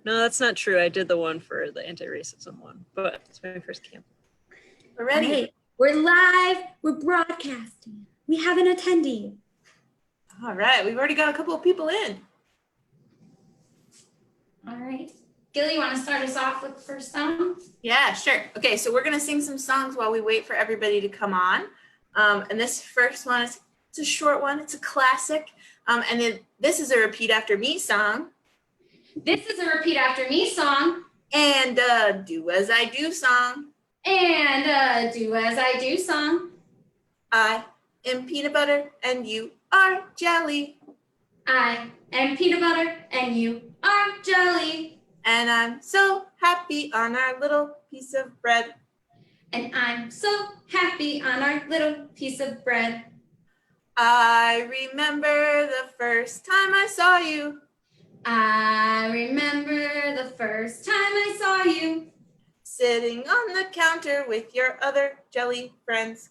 No, that's not true. I did the one for the anti-racism one, but it's my first camp. We're ready. Right. We're live. We're broadcasting. We have an attendee. All right. We've already got a couple of people in. All right. Gilly, you want to start us off with the first song? Yeah, sure. Okay, so we're going to sing some songs while we wait for everybody to come on. And this first one, it's a short one. It's a classic. And then this is a repeat after me song. This is a repeat after me song. And do as I do song. And do as I do song. I am peanut butter and you are jelly. I am peanut butter and you are jelly. And I'm so happy on our little piece of bread. And I'm so happy on our little piece of bread. I remember the first time I saw you. I remember the first time I saw you. Sitting on the counter with your other jelly friends.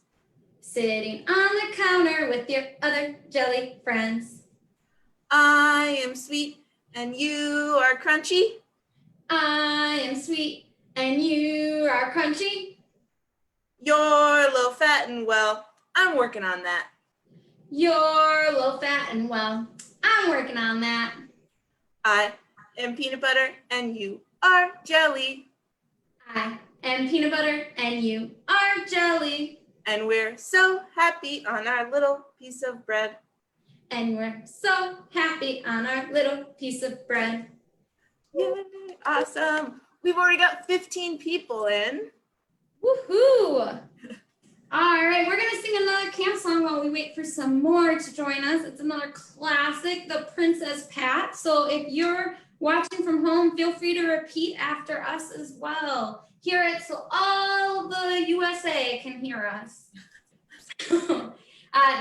Sitting on the counter with your other jelly friends. I am sweet and you are crunchy. I am sweet and you are crunchy. You're low fat and well, I'm working on that. You're low fat and well, I'm working on that. I am peanut butter and you are jelly. I am peanut butter and you are jelly. And we're so happy on our little piece of bread. And we're so happy on our little piece of bread. Yay, awesome. We've already got 15 people in. Woohoo! All right, we're gonna sing another camp song while we wait for some more to join us. It's another classic, The Princess Pat. So if you're watching from home, feel free to repeat after us as well. Hear it so all the USA can hear us.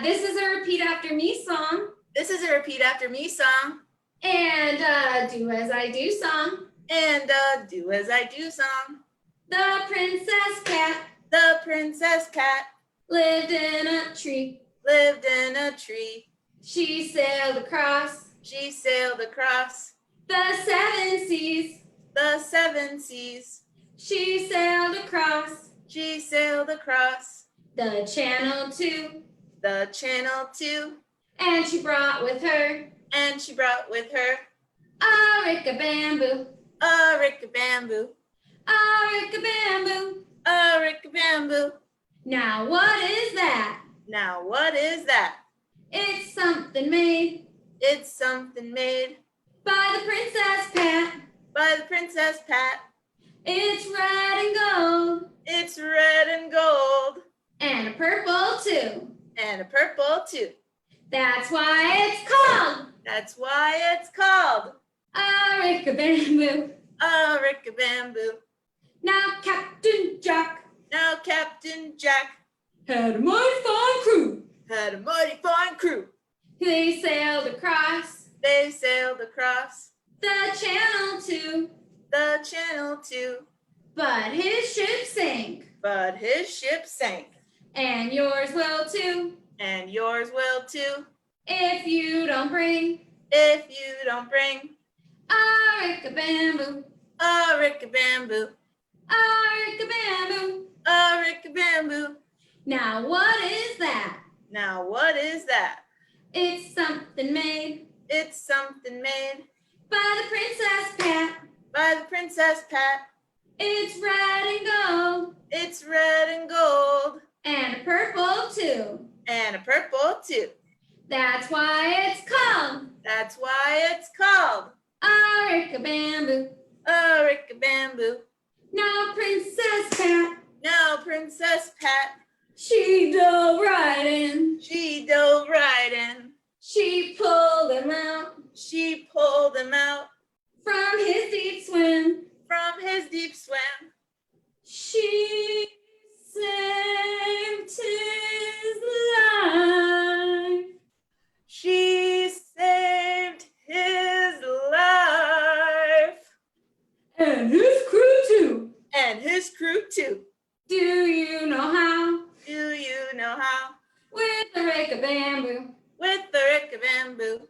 This is a repeat after me song. This is a repeat after me song. And do as I do song. And do as I do song. The Princess Cat. The Princess Cat Lived in a tree. lived in a tree. She sailed across. She sailed across The 7 seas. the 7 seas. She sailed across. She sailed across The channel too. the channel too. And she brought with her And she brought with her a rick of bamboo. a rick of bamboo. A rick of bamboo. A rick of bamboo. Now what is that? Now what is that? It's something made It's something made by the Princess Pat. by the Princess Pat. It's red and gold. It's red and gold. And a purple too. And a purple too. That's why it's called That's why it's called a rick of bamboo. a rick of bamboo. Now Captain Jack Now Captain Jack had a mighty fine crew. had a mighty fine crew. They sailed across They sailed across the channel too. the channel too. But his ship sank. But his ship sank. And yours will too. And yours will too. If you don't bring If you don't bring a rick of bamboo. a rick of bamboo. A rick of bamboo. A rick of bamboo. Now what is that? Now what is that? It's something made It's something made by the Princess Pat. by the Princess Pat. It's red and gold. It's red and gold. And a purple too. And a purple too. That's why it's called That's why it's called a rick of bamboo. a rick of bamboo. Now Princess Pat, Now Princess Pat, she dove right in. she dove right in. She pulled him out She pulled him out from his deep swim. from his deep swim. She saved his life. She saved his life. And his crew too. And his crew too. Do you know how? Do you know how? With a rake of bamboo. With the rick of bamboo.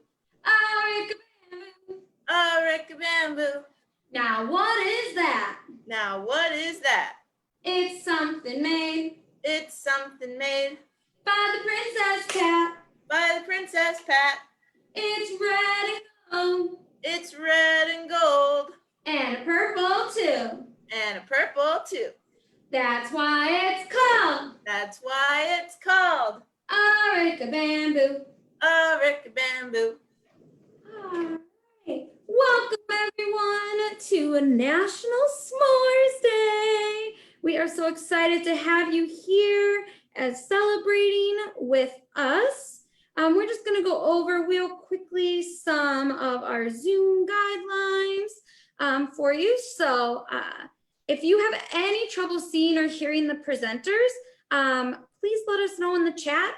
A rake of bamboo. A rick of bamboo. Now what is that? Now what is that? It's something made It's something made by the Princess Cat. by the Princess Pat. It's red and gold It's red and gold and purple too. and a purple too. That's why it's called That's why it's called Areca Bamboo. Areca Bamboo. All right. Welcome everyone to a National S'mores Day. We are so excited to have you here as celebrating with us. We're just going to go over real quickly some of our Zoom guidelines for you. So if you have any trouble seeing or hearing the presenters, please let us know in the chat.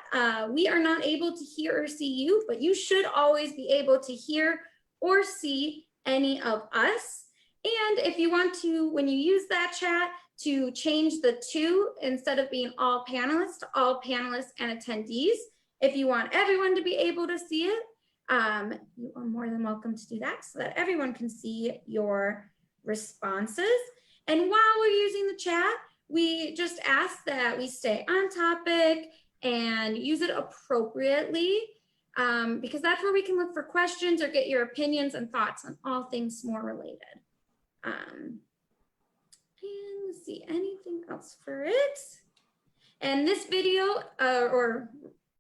We are not able to hear or see you, but you should always be able to hear or see any of us. And if you want to, when you use that chat, to change the to, instead of being all panelists, to all panelists and attendees. If you want everyone to be able to see it, you are more than welcome to do that so that everyone can see your responses. And while we're using the chat, we just ask that we stay on topic and use it appropriately, because that's where we can look for questions or get your opinions and thoughts on all things s'more related. And let's see, anything else for it? And this video or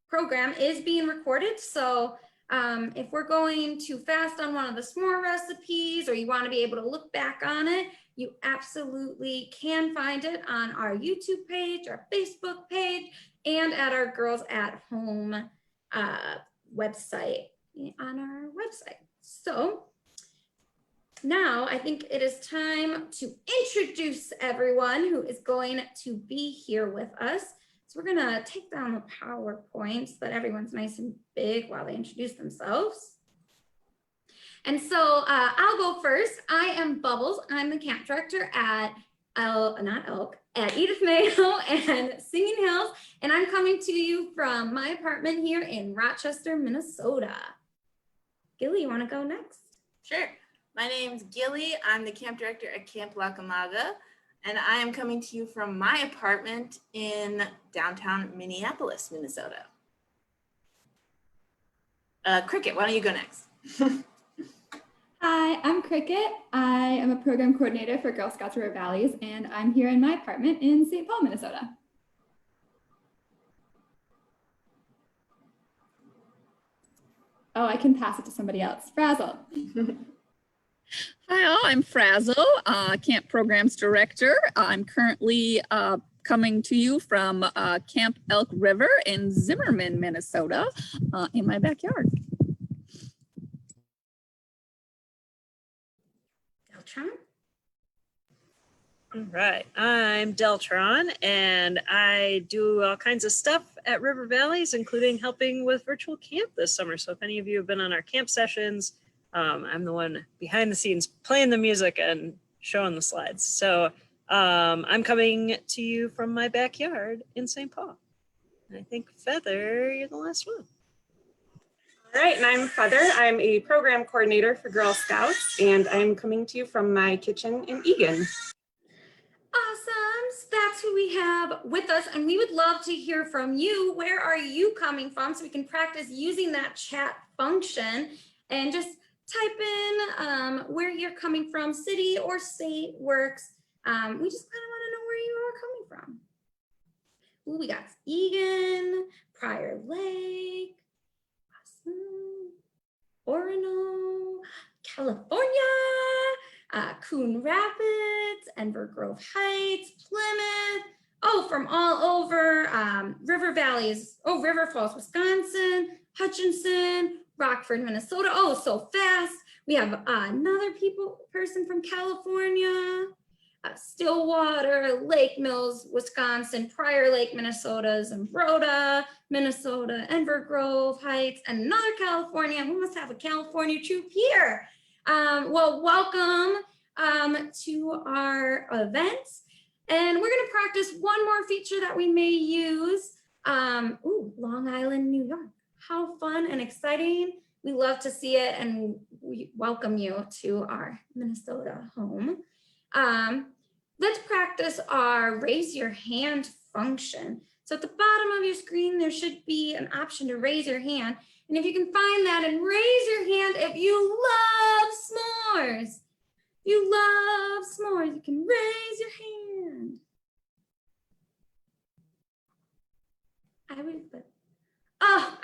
program is being recorded. So if we're going too fast on one of the s'more recipes or you want to be able to look back on it, you absolutely can find it on our YouTube page, our Facebook page, and at our Girls at Home website on our website. So now I think it is time to introduce everyone who is going to be here with us. So we're gonna take down the PowerPoint so that everyone's nice and big while they introduce themselves. And so I'll go first. I am Bubbles. I'm the camp director at at Edith Mayo and Singing Hills. And I'm coming to you from my apartment here in Rochester, Minnesota. Gilly, you wanna go next? Sure. My name's Gilly. I'm the camp director at Camp Lacamaga, and I am coming to you from my apartment in downtown Minneapolis, Minnesota. Cricket, why don't you go next? Hi, I'm Cricket. I am a program coordinator for Girl Scouts River Valleys, and I'm here in my apartment in St. Paul, Minnesota. Oh, I can pass it to somebody else. Frazzle. Hi, all. I'm Frazzle, Camp Programs Director. I'm currently coming to you from Camp Elk River in Zimmerman, Minnesota, in my backyard. Deltron? All right, I'm Deltron, and I do all kinds of stuff at River Valleys, including helping with virtual camp this summer. So if any of you have been on our camp sessions, I'm the one behind the scenes playing the music and showing the slides. So I'm coming to you from my backyard in St. Paul. And I think Feather, you're the last one. All right, and I'm Feather. I'm a program coordinator for Girl Scouts, and I'm coming to you from my kitchen in Egan. Awesome. So that's who we have with us, and we would love to hear from you. Where are you coming from so we can practice using that chat function and just type in where you're coming from, city or state works. We just kind of want to know where you are coming from. Ooh, we got Egan, Prior Lake, awesome. Orono, California, Coon Rapids, Enver Grove Heights, Plymouth. Oh, from all over, River Valleys, River Falls, Wisconsin, Hutchinson, Rockford, Minnesota. Oh, so fast. We have another person from California, Stillwater, Lake Mills, Wisconsin, Prior Lake, Minnesota, Zumbrota, Minnesota, Enver Grove Heights, and another California. We must have a California troop here. Well, welcome to our event. And we're gonna practice one more feature that we may use. Long Island, New York. How fun and exciting We love to see it, and we welcome you to our Minnesota home. Let's practice our raise your hand function. So at the bottom of your screen, there should be an option to raise your hand. And if you can find that and raise your hand if you love s'mores. If you love s'mores, you can raise your hand.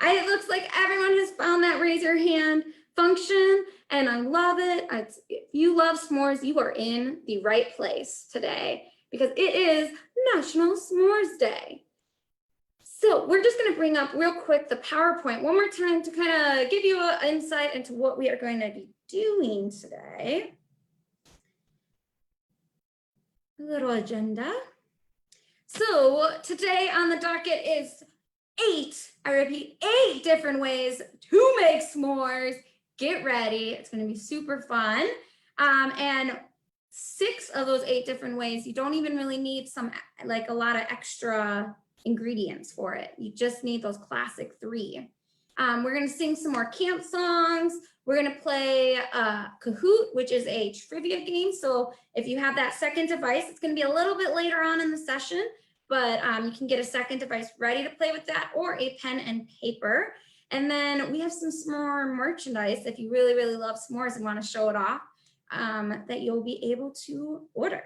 It looks like everyone has found that raise your hand function, and I love it. If you love s'mores, you are in the right place today because it is National S'mores Day. So we're just going to bring up real quick the PowerPoint one more time to kind of give you an insight into what we are going to be doing today. A little agenda. So today on the docket is 8 different ways to make s'mores. Get ready. It's going to be super fun. And 6 of those 8 different ways, you don't even really need a lot of extra ingredients for it. You just need those classic 3. We're going to sing some more camp songs. We're going to play Kahoot, which is a trivia game. So if you have that second device, it's going to be a little bit later on in the session, but you can get a second device ready to play with that, or a pen and paper. And then we have some more merchandise if you really, really love s'mores and want to show it off, that you'll be able to order.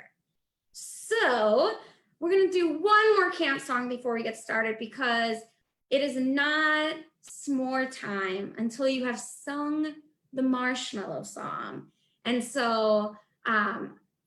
So we're going to do one more camp song before we get started, because it is not s'more time until you have sung the marshmallow song. And so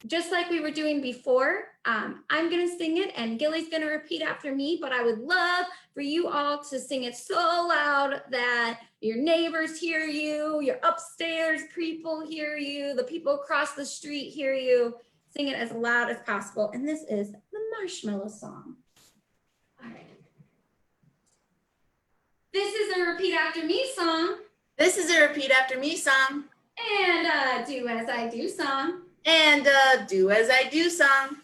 just like we were doing before, I'm going to sing it and Gilly's going to repeat after me, but I would love for you all to sing it so loud that your neighbors hear you, your upstairs people hear you, the people across the street hear you. Sing it as loud as possible. And this is the marshmallow song. All right. This is a repeat after me song. This is a repeat after me song. And do as I do song. And do as I do song.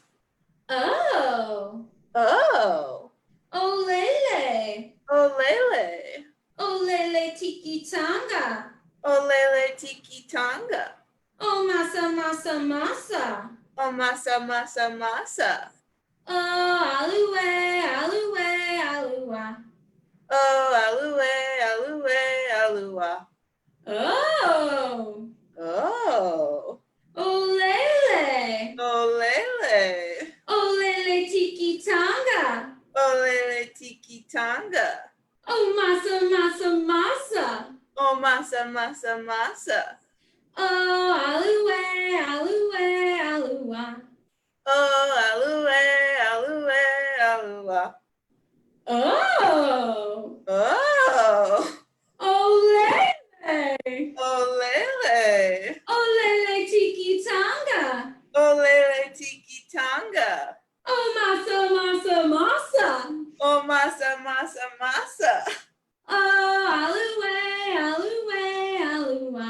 Oh. Oh. Oh lele. Oh lele. Oh lele tiki tanga. Oh lele tiki tanga. Oh masa masa masa. Oh masa masa masa. Oh aluwe aluwe aluwa. Oh aluwe aluwe alua. Oh. Oh. Oh lele. Oh lele. Oh lele tiki tanga. Oh lele tiki tanga. Oh masa masa masa. Oh masa masa masa. Oh aluwe aluwe alua. Oh aluwe aluwe alua. Oh. Oh. Oh lele. Oh lele. Oh lele tiki tanga. Oh lele tiki tanga. Oh masa masa masa. Oh masa masa masa. Oh aluwe aluwe alua.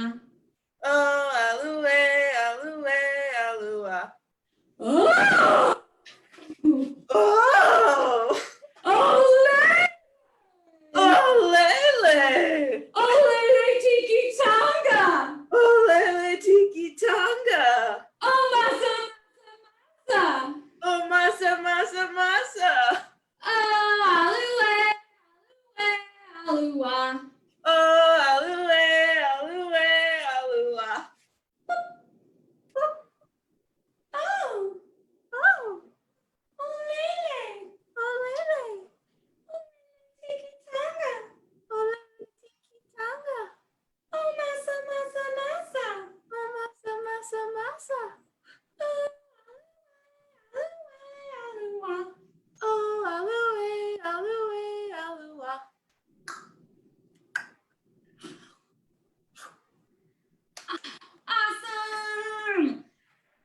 Oh aluwe aluwe alua. Oh. Oh. Oh lele. Oh lele. Oh lele tiki tanga. Oh lele tiki tanga. Oh masa masa. Oh masa masa masa. Oh aluwe aluwe alua. Oh aluwe aluwe alua. Oh. Oh. Oh lele. Oh lele. Tiki tanga. Oh lele tiki tanga. Oh masa masa masa. Oh masa masa masa. Oh aluwe alua. Oh aluwe aluwe alua. Awesome.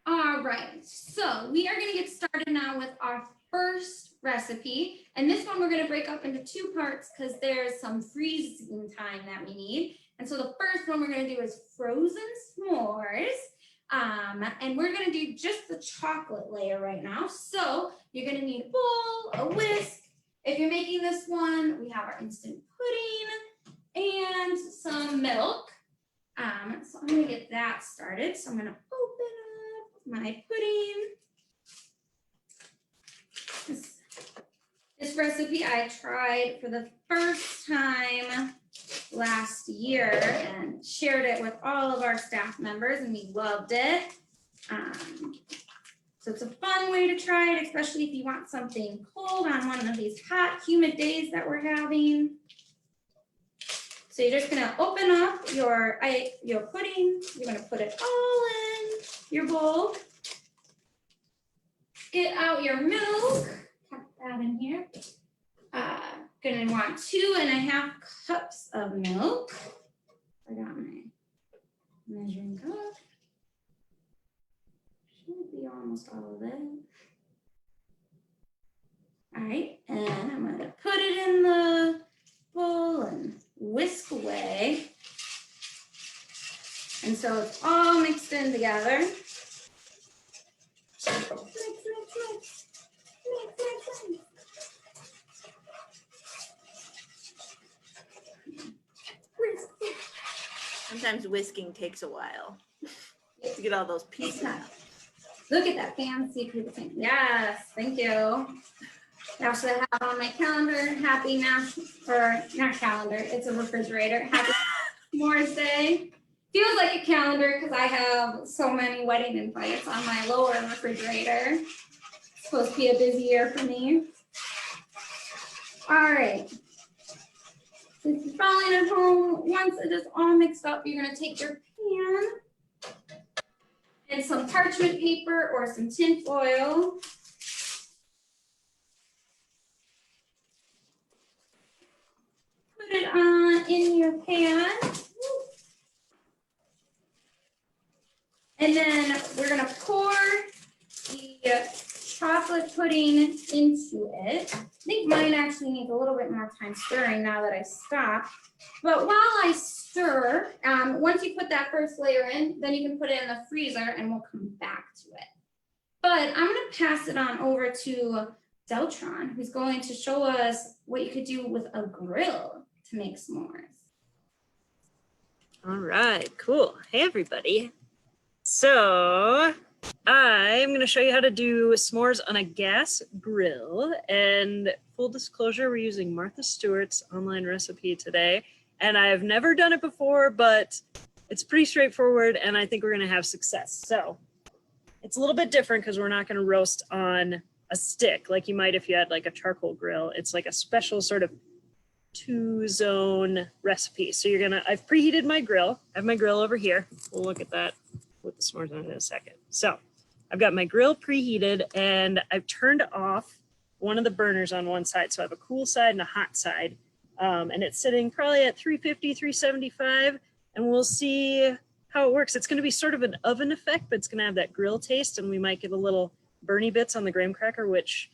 All right, so we are going to get started now with our first recipe. And this one we're going to break up into 2 parts because there's some freezing time that we need. And so the first one we're going to do is frozen s'mores. And we're going to do just the chocolate layer right now. So you're going to need a bowl, a whisk. If you're making this one, we have our instant pudding. and some milk. So I'm gonna get that started. So I'm gonna open up my pudding. This recipe I tried for the first time last year and shared it with all of our staff members, and we loved it. So it's a fun way to try it, especially if you want something cold on one of these hot, humid days that we're having. So you're just gonna open up your pudding. You're gonna put it all in your bowl. Get out your milk. Put that in here. Gonna want 2.5 cups of milk. I got my measuring cup. Should be almost all of it. All right, and I'm gonna put it in the bowl and whisk away. And so it's all mixed in together. Mix. Sometimes whisking takes a while to get all those pieces out. Look at that fancy paper thing. Yes, thank you. Now should I have on my calendar, happy or not calendar, it's a refrigerator. Happy S'mores Day. Feels like a calendar because I have so many wedding invites on my lower refrigerator. It's supposed to be a busy year for me. All right. Since you're following at home, once it is all mixed up, you're gonna take your pan and some parchment paper or some tin foil. Put it on in your pan. And then we're gonna pour the chocolate pudding into it. I think mine actually needs a little bit more time stirring now that I stopped. But while I stir, once you put that first layer in, then you can put it in the freezer and we'll come back to it. But I'm gonna pass it on over to Deltron, who's going to show us what you could do with a grill to make s'mores. All right, cool. Hey, everybody. So I'm going to show you how to do s'mores on a gas grill. And full disclosure, we're using Martha Stewart's online recipe today. And I've never done it before, but it's pretty straightforward and I think we're going to have success. So it's a little bit different because we're not going to roast on a stick like you might if you had like a charcoal grill. It's like a special sort of 2-zone recipe. So I've preheated my grill. I have my grill over here. We'll look at that with the s'mores on in a second. So I've got my grill preheated and I've turned off one of the burners on one side. So I have a cool side and a hot side. And it's sitting probably at 350, 375. And we'll see how it works. It's going to be sort of an oven effect, but it's going to have that grill taste. And we might get a little burny bits on the graham cracker, which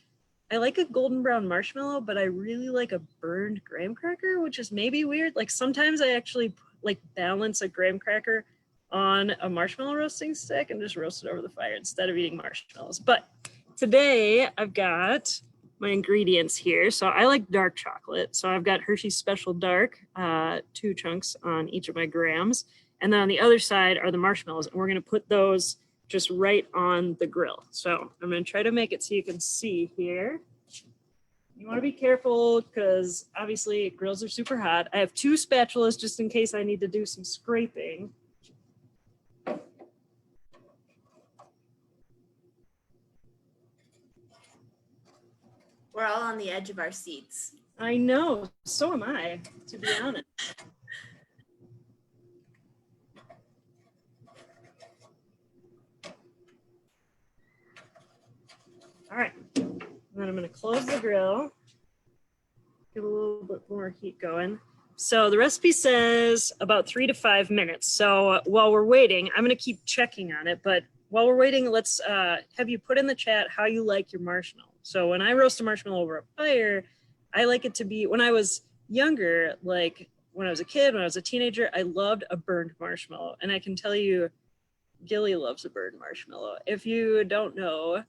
I like a golden brown marshmallow, but I really like a burned graham cracker, which is maybe weird. Like sometimes I actually like balance a graham cracker on a marshmallow roasting stick and just roast it over the fire instead of eating marshmallows. But today I've got my ingredients here. So I like dark chocolate. So I've got Hershey's Special Dark, 2 chunks on each of my grams. And then on the other side are the marshmallows. And we're gonna put those just right on the grill. So I'm gonna try to make it so you can see here. You wanna be careful because obviously grills are super hot. I have 2 spatulas just in case I need to do some scraping. We're all on the edge of our seats. I know, so am I, to be honest. All right, and then I'm gonna close the grill, get a little bit more heat going. So the recipe says about 3 to 5 minutes. So while we're waiting, I'm gonna keep checking on it, but while we're waiting, let's have you put in the chat how you like your marshmallow. So when I roast a marshmallow over a fire, I like it to be, when I was younger, like when I was a kid, when I was a teenager, I loved a burned marshmallow. And I can tell you, Gilly loves a burned marshmallow. If you don't know,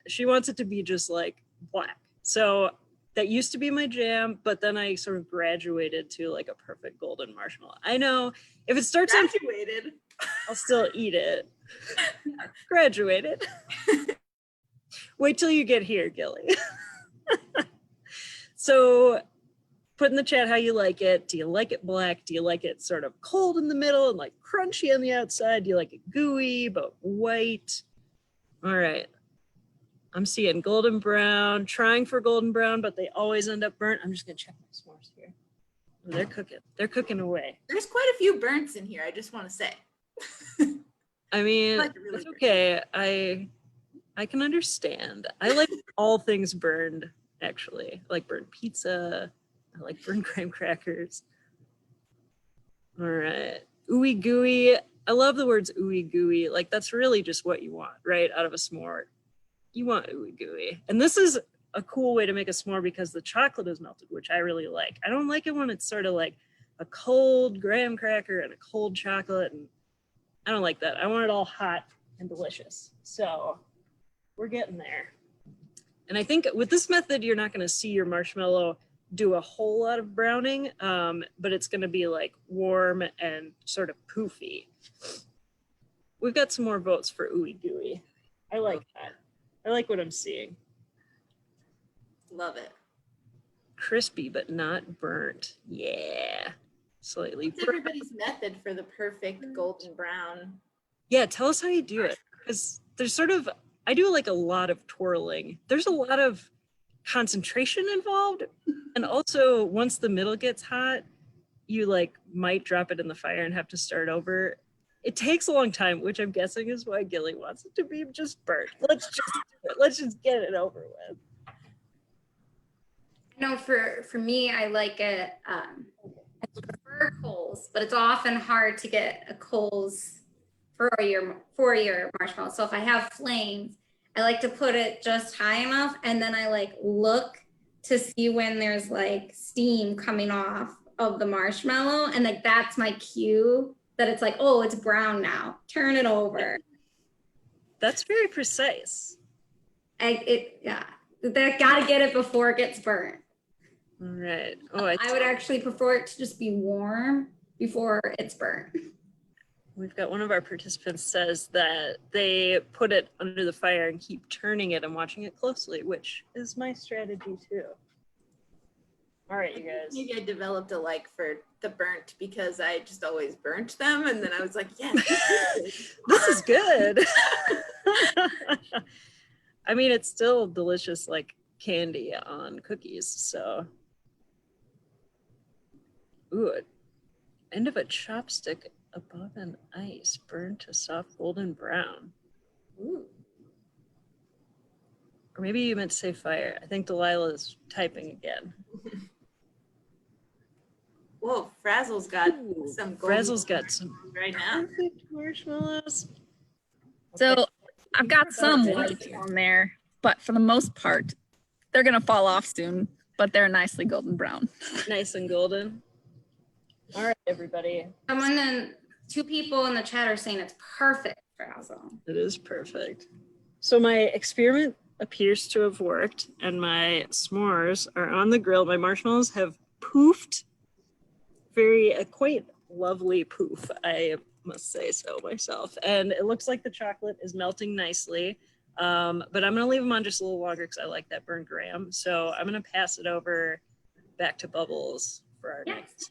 she wants it to be just like black. So That used to be my jam, but then I sort of graduated to like a perfect golden marshmallow. I know if it starts on, Graduated. I'll still eat it. Graduated. Wait till you get here, Gilly. So put in the chat how you like it. Do you like it black? Do you like it sort of cold in the middle and like crunchy on the outside? Do you like it gooey but white? All right. I'm seeing golden brown, trying for golden brown, but they always end up burnt. I'm just gonna check my s'mores here. Oh, they're cooking. They're cooking away. There's quite a few burns in here, I just want to say. I mean, like it really it's burnt. okay. I can understand. I like all things burned, actually. I like burnt pizza. I like burnt graham crackers. All right. Ooey gooey. I love the words ooey gooey. Like that's really just what you want, right? Out of a s'more. You want ooey gooey. And this is a cool way to make a s'more because the chocolate is melted, which I really like. I don't like it when it's sort of like a cold graham cracker and a cold chocolate. And I don't like that. I want it all hot and delicious. So we're getting there. And I think with this method, you're not going to see your marshmallow do a whole lot of browning, but it's going to be like warm and sort of poofy. We've got some more votes for ooey gooey. I like that. I like what I'm seeing. Love it. Crispy, but not burnt. Yeah. Slightly What's burnt. everybody's method for the perfect golden brown? Yeah, tell us how you do it. Because there's sort of, I do like a lot of twirling. There's a lot of concentration involved. And also, once the middle gets hot, you like might drop it in the fire and have to start over. It takes a long time, which I'm guessing is why Gilly wants it to be just burnt. Let's just do it. Let's just get it over with. No, for me, I like it. I prefer coals, but it's often hard to get a coals for your marshmallow. So if I have flames, I like to put it just high enough, and then I like look to see when there's like steam coming off of the marshmallow, and like that's my cue that it's like, oh, it's brown now. Turn it over. That's very precise. Yeah, they gotta get it before it gets burnt. All right. Oh, I would actually prefer it to just be warm before it's burnt. We've got one of our participants says that they put it under the fire and keep turning it and watching it closely, which is my strategy too. All right, you guys. Maybe I developed a like for the burnt because I just always burnt them, and then I was like, yes, This is good. I mean, it's still delicious like candy on cookies, so. Ooh, end of a chopstick above an ice, burned to soft golden brown. Ooh. Or maybe you meant to say fire. I think Delilah's typing again. Whoa, Frazzle's got Ooh, some golden Frazzle's got some right now. perfect marshmallows. So I've got some white on there, but for the most part, they're gonna fall off soon, but they're nicely golden brown. Nice and golden. All right, everybody. Someone and 2 people in the chat are saying it's perfect for Frazzle. It is perfect. So my experiment appears to have worked, and my s'mores are on the grill. My marshmallows have poofed. A quite lovely poof, I must say so myself. And it looks like the chocolate is melting nicely. But I'm gonna leave them on just a little longer because I like that burnt graham. So I'm gonna pass it over back to Bubbles for our next s'more.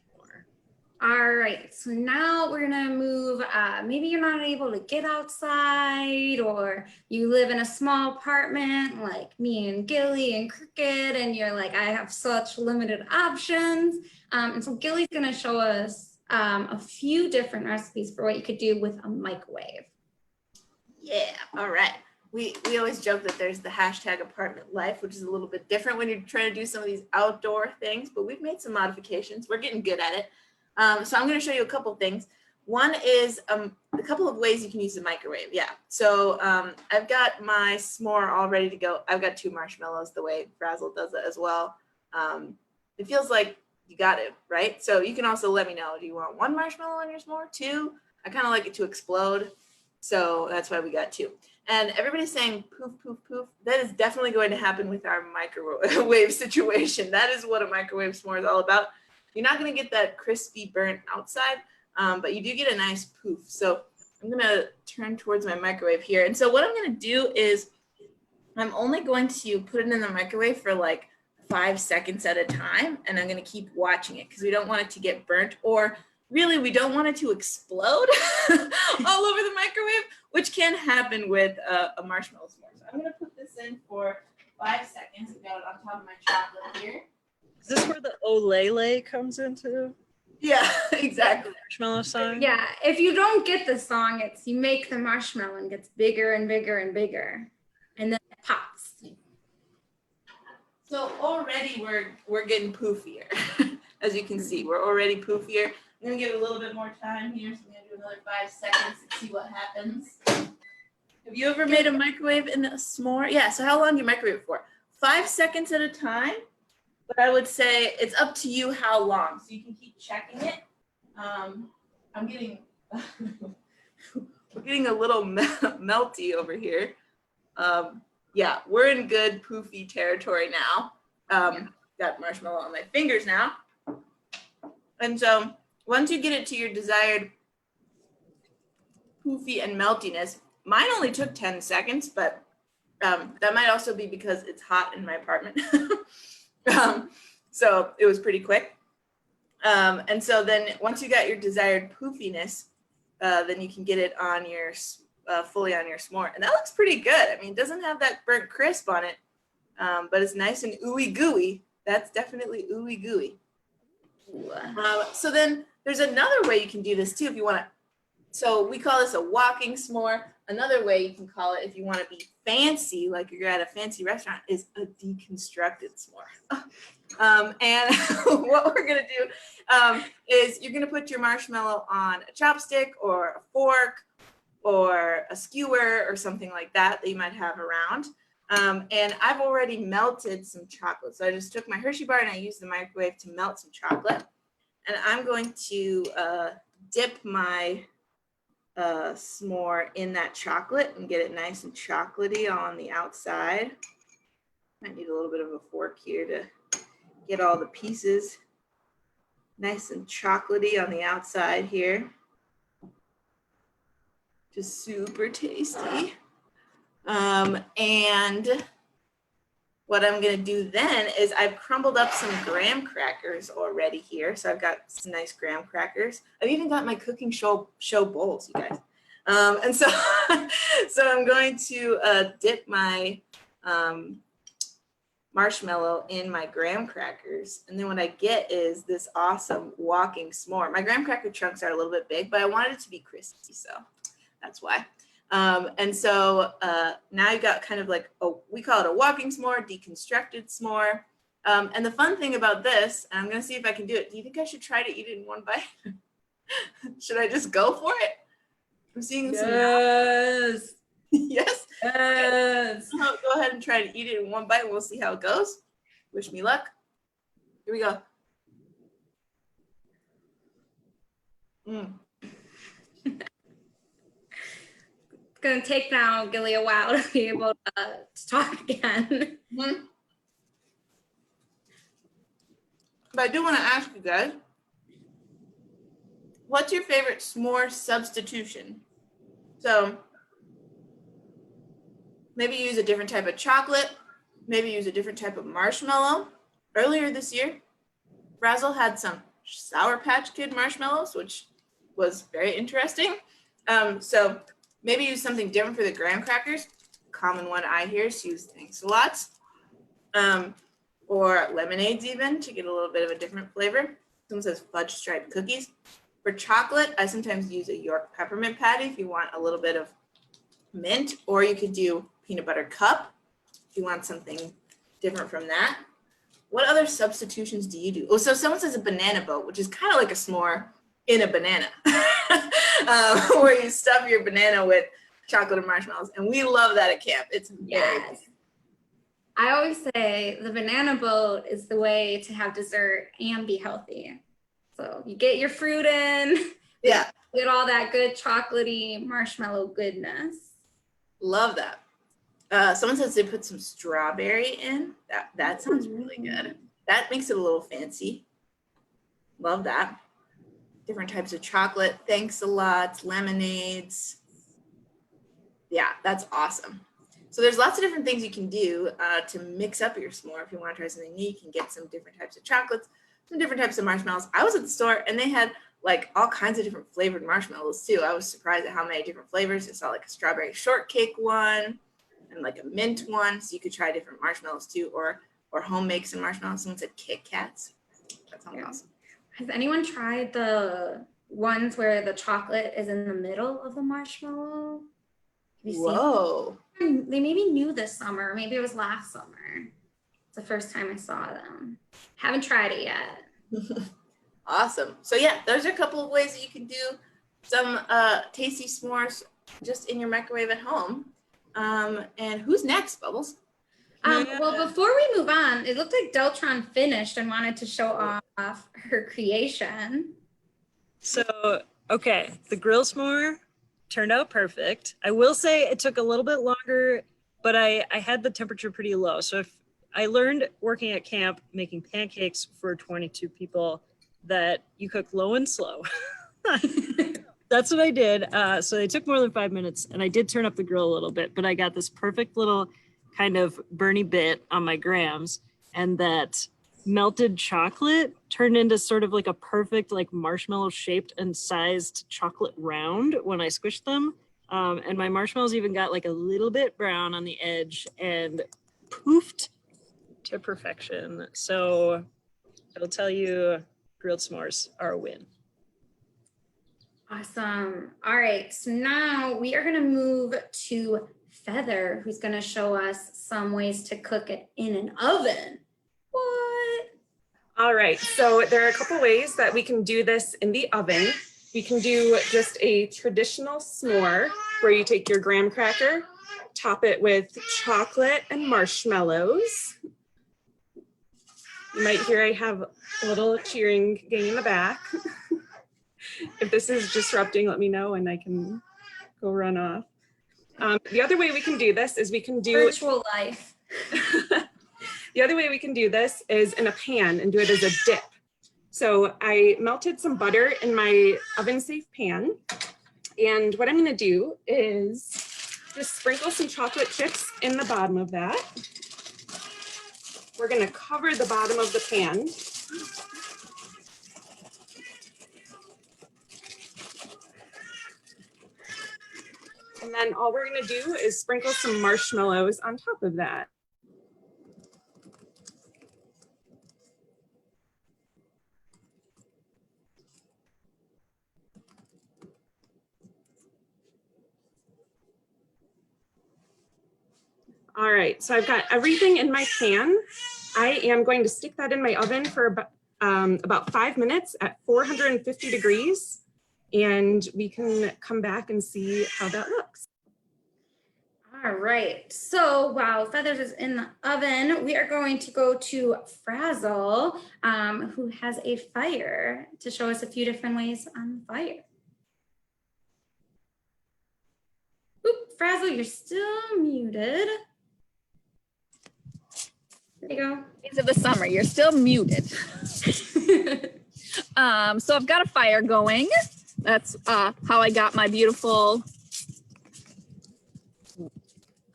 All right, so now we're gonna move, maybe you're not able to get outside, or you live in a small apartment like me and Gilly and Cricket, and you're like, I have such limited options. And so Gilly's gonna show us a few different recipes for what you could do with a microwave. Yeah, all right. We always joke that there's the hashtag apartment life, which is a little bit different when you're trying to do some of these outdoor things, but we've made some modifications. We're getting good at it. So I'm going to show you a couple things. One is a couple of ways you can use the microwave. Yeah. So I've got my s'more all ready to go. I've got 2 marshmallows the way Frazzle does it as well. It feels like you got it, right? So you can also let me know, do you want 1 marshmallow on your s'more? 2? I kind of like it to explode. So that's why we got 2. And everybody's saying poof, poof, poof. That is definitely going to happen with our microwave situation. That is what a microwave s'more is all about. You're not going to get that crispy burnt outside, but you do get a nice poof. So I'm going to turn towards my microwave here. And so what I'm going to do is I'm only going to put it in the microwave for like 5 seconds at a time. And I'm going to keep watching it because we don't want it to get burnt, or really we don't want it to explode all over the microwave, which can happen with a marshmallow s'more. So I'm going to put this in for 5 seconds. I've got it on top of my chocolate here. Is this where the Olele comes into Yeah, exactly. the marshmallow song? Yeah, if you don't get the song, it's you make the marshmallow and gets bigger and bigger and bigger, and then it pops. So already we're getting poofier. As you can see, we're already poofier. I'm gonna give it a little bit more time here, so I'm gonna do another 5 seconds and see what happens. Have you ever made a microwave in a s'more? Yeah, so how long do you microwave it for? 5 seconds at a time, but I would say it's up to you how long, so you can keep checking it. I'm getting, we're getting a little melty over here. Yeah, we're in good poofy territory now. Got marshmallow on my fingers now. And so once you get it to your desired poofy and meltiness, mine only took 10 seconds, but that might also be because it's hot in my apartment. So it was pretty quick. And so then once you got your desired poofiness, then you can get it on your fully on your s'more. And that looks pretty good. I mean, it doesn't have that burnt crisp on it, but it's nice and ooey gooey. That's definitely ooey gooey. So then there's another way you can do this too if you want to. So we call this a walking s'more. Another way you can call it if you want to be fancy, like you're at a fancy restaurant, is a deconstructed s'more. And what we're going to do is you're going to put your marshmallow on a chopstick or a fork or a skewer or something like that you might have around. And I've already melted some chocolate. So I just took my Hershey bar and I used the microwave to melt some chocolate. And I'm going to dip my s'more in that chocolate and get it nice and chocolatey on the outside. Might need a little bit of a fork here to get all the pieces nice and chocolatey on the outside here. Just super tasty. And what I'm gonna do then is I've crumbled up some graham crackers already here. So I've got some nice graham crackers. I've even got my cooking show bowls, you guys. And so, so I'm going to dip my marshmallow in my graham crackers. And then what I get is this awesome walking s'more. My graham cracker chunks are a little bit big, but I wanted it to be crispy, so that's why. And so now you got kind of like, we call it a walking s'more, deconstructed s'more. And the fun thing about this, and I'm gonna see if I can do it. Do you think I should try to eat it in one bite? Should I just go for it? I'm seeing some. Yes. Yes. Yes. Okay. Go ahead and try to eat it in one bite and we'll see how it goes. Wish me luck. Here we go. It's gonna take now Gilly a while to be able to talk again. But I do want to ask you guys, what's your favorite s'more substitution? So maybe use a different type of chocolate, maybe use a different type of marshmallow. Earlier this year, Frazzle had some Sour Patch Kid marshmallows, which was very interesting. So maybe use something different for the graham crackers. Common one I hear is use Thanks-a-Lots. Or lemonades even to get a little bit of a different flavor. Someone says fudge striped cookies. For chocolate, I sometimes use a York peppermint patty if you want a little bit of mint, or you could do peanut butter cup if you want something different from that. What other substitutions do you do? Oh, so someone says a banana boat, which is kind of like a s'more in a banana, where you stuff your banana with chocolate and marshmallows. And we love that at camp. It's very Yes. I always say the banana boat is the way to have dessert and be healthy. So you get your fruit in, Yeah, Get all that good chocolatey marshmallow goodness. love that. Someone says they put some strawberry in. That sounds really good. That makes it a little fancy. Love that. Different types of chocolate. Thanks a lot. Lemonades. Yeah, that's awesome. So there's lots of different things you can do to mix up your s'more. If you want to try something new, you can get some different types of chocolates, some different types of marshmallows. I was at the store and they had like all kinds of different flavored marshmallows too. I was surprised at how many different flavors. I saw like a strawberry shortcake one and like a mint one. So you could try different marshmallows too, or home make some marshmallows. Someone said Kit Kats. That sounds awesome. Has anyone tried the ones where the chocolate is in the middle of the marshmallow? Have you seen Whoa. them? They maybe new this summer. Maybe it was last summer. It's the first time I saw them. Haven't tried it yet. Awesome. So yeah, those are a couple of ways that you can do some tasty s'mores just in your microwave at home. And who's next, Bubbles? Well, before we move on, it looked like Deltron finished and wanted to show off her creation. So, okay, the grill s'more turned out perfect. I will say it took a little bit longer, but I had the temperature pretty low. So if I learned working at camp making pancakes for 22 people that you cook low and slow. That's what I did. So they took more than 5 minutes, and I did turn up the grill a little bit, but I got this perfect little kind of burny bit on my grams, and that melted chocolate turned into sort of like a perfect like marshmallow shaped and sized chocolate round when I squished them. And my marshmallows even got like a little bit brown on the edge and poofed to perfection. So I'll tell you, grilled s'mores are a win. Awesome. All right. So now we are going to move to Feather, who's going to show us some ways to cook it in an oven. What? All right, so there are a couple ways that we can do this in the oven. We can do just a traditional s'more where you take your graham cracker, top it with chocolate and marshmallows. You might hear I have a little cheering gang in the back. If this is disrupting, let me know and I can go run off. The other way we can do this is we can do Virtual life. The other way we can do this is in a pan and do it as a dip. So I melted some butter in my oven safe pan. And what I'm gonna do is just sprinkle some chocolate chips in the bottom of that. We're gonna cover the bottom of the pan. And then all we're gonna do is sprinkle some marshmallows on top of that. All right, so I've got everything in my pan. I am going to stick that in my oven for about 5 minutes at 450 degrees. And we can come back and see how that looks. All right. So while Feathers is in the oven, we are going to go to Frazzle, who has a fire to show us a few different ways on fire. Oop, Frazzle, you're still muted. There you go. Days of the summer, you're still muted. So I've got a fire going. That's how I got my beautiful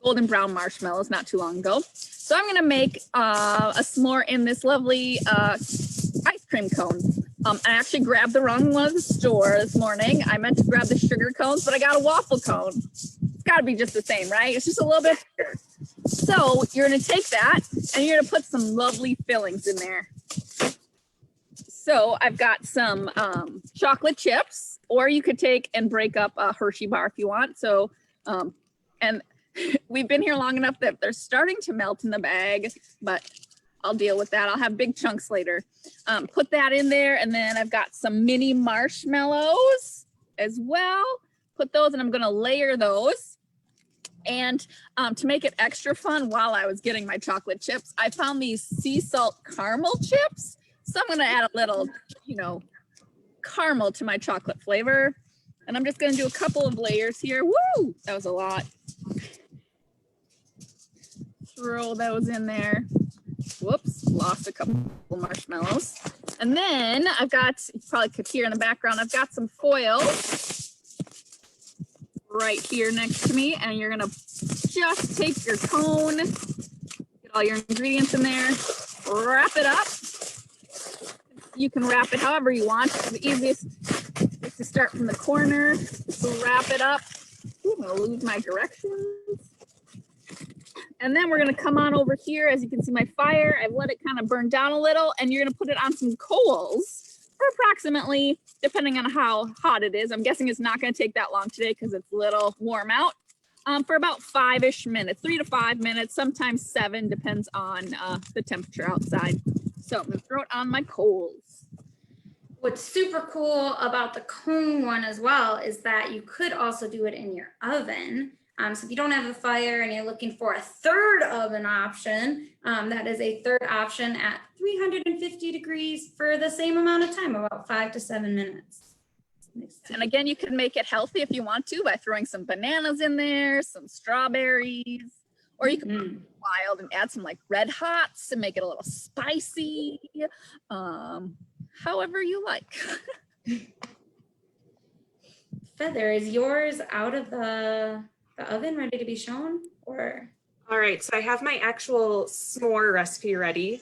golden brown marshmallows not too long ago. So I'm gonna make a s'more in this lovely ice cream cone. I actually grabbed the wrong one at the store this morning. I meant to grab the sugar cones, but I got a waffle cone. It's gotta be just the same, right? It's just a little bit bigger. So you're gonna take that and you're gonna put some lovely fillings in there. So I've got some chocolate chips, or you could take and break up a Hershey bar if you want. So, and we've been here long enough that they're starting to melt in the bag, but I'll deal with that. I'll have big chunks later. Put that in there, and then I've got some mini marshmallows as well. Put those, and I'm gonna layer those. And to make it extra fun, while I was getting my chocolate chips, I found these sea salt caramel chips. So I'm gonna add a little, caramel to my chocolate flavor. And I'm just gonna do a couple of layers here. Woo, that was a lot. Throw those in there. Whoops, lost a couple marshmallows. And then I've got, you probably could hear in the background, I've got some foil right here next to me. And you're gonna just take your cone, get all your ingredients in there, wrap it up. You can wrap it however you want. The easiest is to start from the corner, wrap it up. Ooh, I'm gonna lose my directions. And then we're gonna come on over here. As you can see my fire, I've let it kind of burn down a little, and you're gonna put it on some coals for approximately, depending on how hot it is. I'm guessing it's not gonna take that long today because it's a little warm out. For about 5-ish minutes, 3 to 5 minutes, sometimes 7, depends on the temperature outside. So I'm gonna throw it on my coals. What's super cool about the cone one as well is that you could also do it in your oven. So if you don't have a fire and you're looking for a third oven option, that is a third option at 350 degrees for the same amount of time, about 5 to 7 minutes. And again, you can make it healthy if you want to by throwing some bananas in there, some strawberries, or you can go wild and add some like red hots and make it a little spicy. However you like. Feather, is yours out of the oven ready to be shown, or? All right, so I have my actual s'more recipe ready.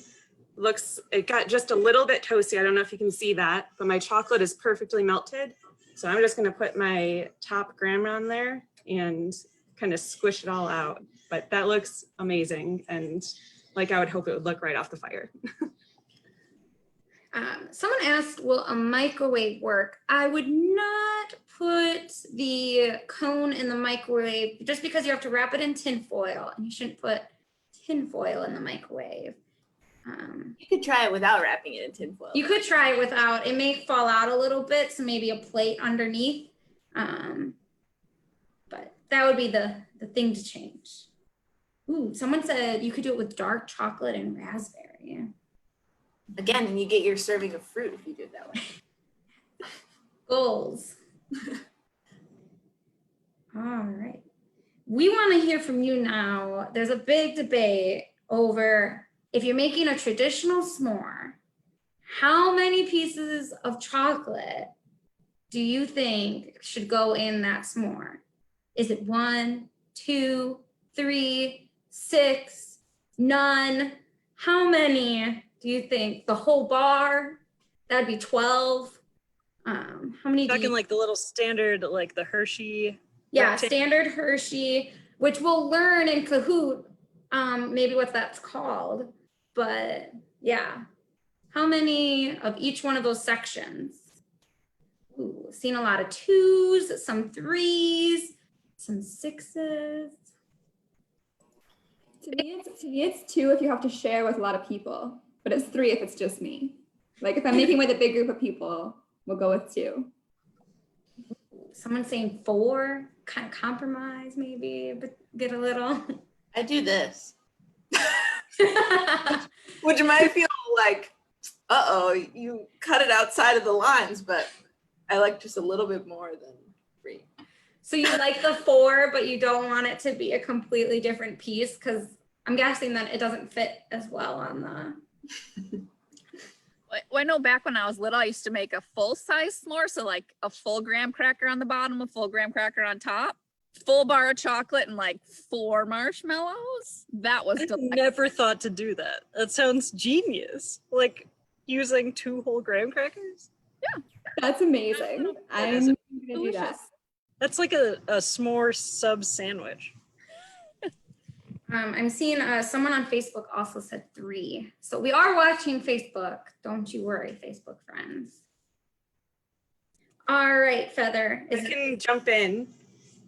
It got just a little bit toasty. I don't know if you can see that, but my chocolate is perfectly melted. So I'm just gonna put my top graham on there and kind of squish it all out. But that looks amazing, and like I would hope it would look right off the fire. Someone asked, will a microwave work? I would not put the cone in the microwave just because you have to wrap it in tin foil, and you shouldn't put tin foil in the microwave. You could try it without wrapping it in tin foil. You could try it without. It may fall out a little bit, so maybe a plate underneath. But that would be the thing to change. Ooh, someone said you could do it with dark chocolate and raspberry. Again, and you get your serving of fruit if you do it that way. Goals. All right. We want to hear from you now. There's a big debate over if you're making a traditional s'more, how many pieces of chocolate do you think should go in that s'more? Is it 1, 2, 3, 6, none? How many do you think? The whole bar? That'd be 12. How many? Talking like the little standard, like the Hershey. Yeah, rectangle. standard Hershey, which we'll learn in Kahoot, maybe what that's called. But yeah, how many of each one of those sections? Ooh, seen a lot of 2s, some 3s, some 6s. To me, it's 2 if you have to share with a lot of people, but it's 3 if it's just me. Like if I'm making with a big group of people, we'll go with 2. Someone saying 4, kind of compromise maybe, but get a little. I do this. Which might feel like, uh-oh, you cut it outside of the lines, but I like just a little bit more than 3. So you like the 4, but you don't want it to be a completely different piece, because I'm guessing that it doesn't fit as well on the. Well, I know back when I was little, I used to make a full-size s'more, so like a full graham cracker on the bottom, a full graham cracker on top, full bar of chocolate, and like 4 marshmallows. That was I delightful. never thought to do that. That sounds genius. Like using 2 whole graham crackers. That's amazing. I'm is gonna do that. delicious. That's like a s'more sub sandwich. I'm seeing someone on Facebook also said 3. So we are watching Facebook. Don't you worry, Facebook friends. All right, Feather. I can jump in.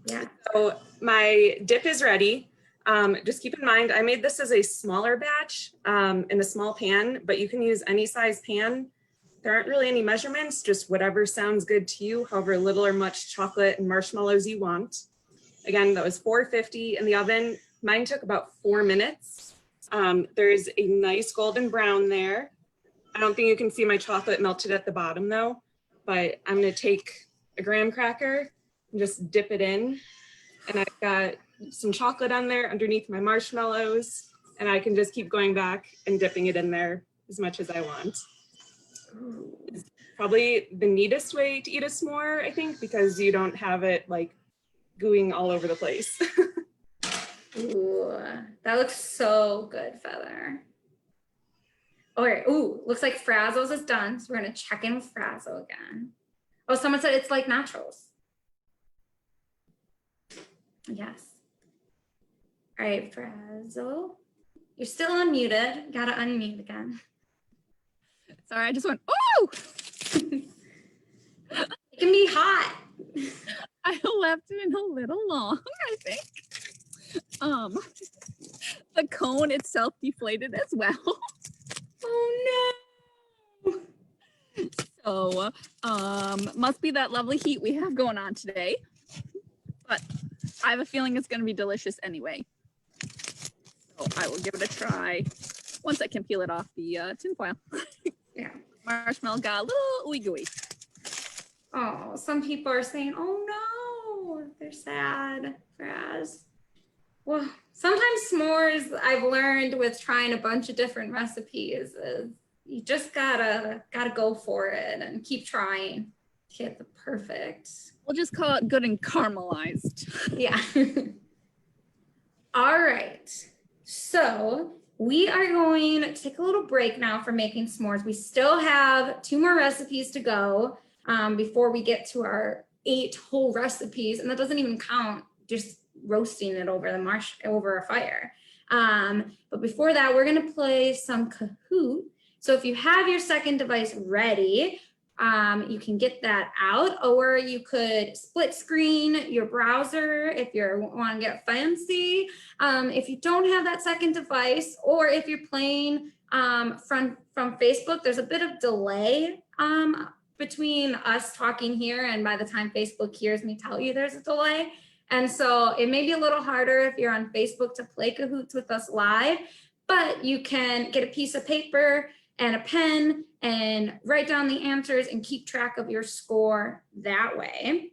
Yeah. So my dip is ready. Just keep in mind, I made this as a smaller batch in a small pan, but you can use any size pan. There aren't really any measurements, just whatever sounds good to you, however little or much chocolate and marshmallows you want. Again, that was 450 in the oven. Mine took about 4 minutes. There's a nice golden brown there. I don't think you can see my chocolate melted at the bottom though, but I'm gonna take a graham cracker and just dip it in. And I've got some chocolate on there underneath my marshmallows, and I can just keep going back and dipping it in there as much as I want. It's probably the neatest way to eat a s'more, I think, because you don't have it like gooing all over the place. Ooh, that looks so good, Feather. Okay, ooh, looks like Frazzles is done. So we're gonna check in with Frazzle again. Oh, someone said it's like nachos. Yes. All right, Frazzle. You're still unmuted. Gotta unmute again. Sorry, I just went, oh! It can be hot. I left it in a little long, I think. The cone itself deflated as well. Oh no. So, must be that lovely heat we have going on today. But I have a feeling it's going to be delicious anyway. So I will give it a try once I can peel it off the tin foil. Yeah. Marshmallow got a little ooey gooey. Oh, some people are saying, oh no, they're sad, Fraz. Well, sometimes s'mores, I've learned with trying a bunch of different recipes, is you just gotta go for it and keep trying to get the perfect. We'll just call it good and caramelized. Yeah. All right. So we are going to take a little break now from making s'mores. We still have 2 more recipes to go before we get to our 8 whole recipes. And that doesn't even count just roasting it over over a fire. But before that, we're going to play some Kahoot. So if you have your second device ready, you can get that out, or you could split screen your browser if you want to get fancy. If you don't have that second device, or if you're playing from Facebook, there's a bit of delay between us talking here and by the time Facebook hears me tell you there's a delay. And so it may be a little harder if you're on Facebook to play Kahoots with us live, but you can get a piece of paper and a pen and write down the answers and keep track of your score that way.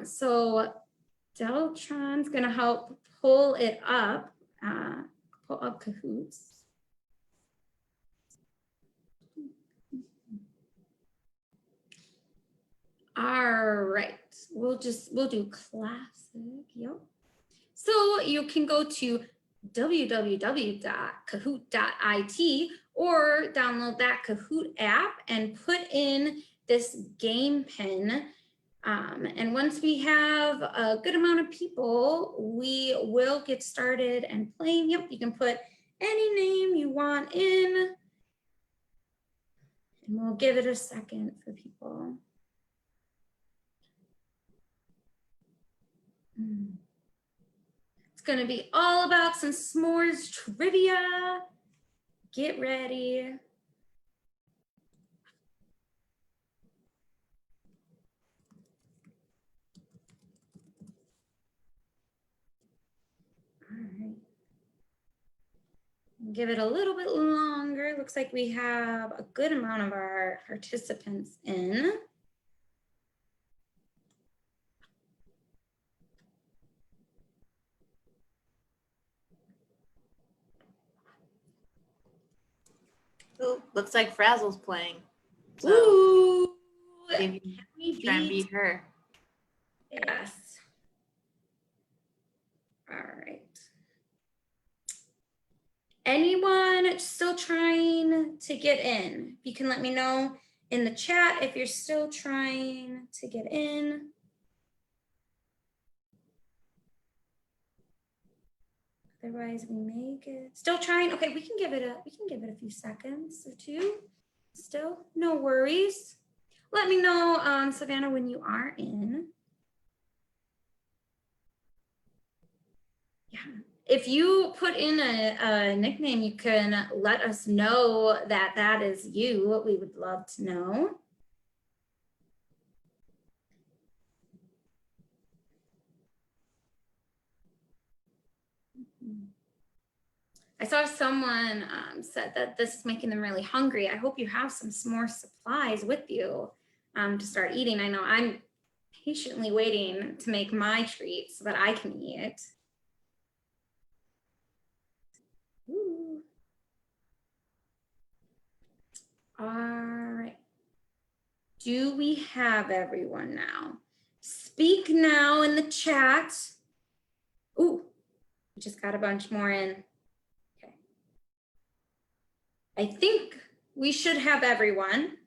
So Deltron's gonna help pull it up, pull up Kahoots. All right, we'll do classic, yep. So you can go to www.kahoot.it or download that Kahoot app and put in this game pin. And once we have a good amount of people, we will get started and playing. Yep, you can put any name you want in. And we'll give it a second for people. It's gonna be all about some s'mores trivia. Get ready. All right. Give it a little bit longer. Looks like we have a good amount of our participants in. Ooh, looks like Frazzle's playing. So Ooh, maybe try and beat her. Yes. All right. Anyone still trying to get in? You can let me know in the chat if you're still trying to get in. Otherwise, we may get still trying. Okay, we can give it a few seconds or 2. Still, no worries. Let me know, Savannah, when you are in. Yeah. If you put in a nickname, you can let us know that that is you. We would love to know. I saw someone said that this is making them really hungry. I hope you have some s'more supplies with you to start eating. I know I'm patiently waiting to make my treat so that I can eat. Ooh. All right. Do we have everyone now? Speak now in the chat. Ooh, we just got a bunch more in. Okay. I think we should have everyone,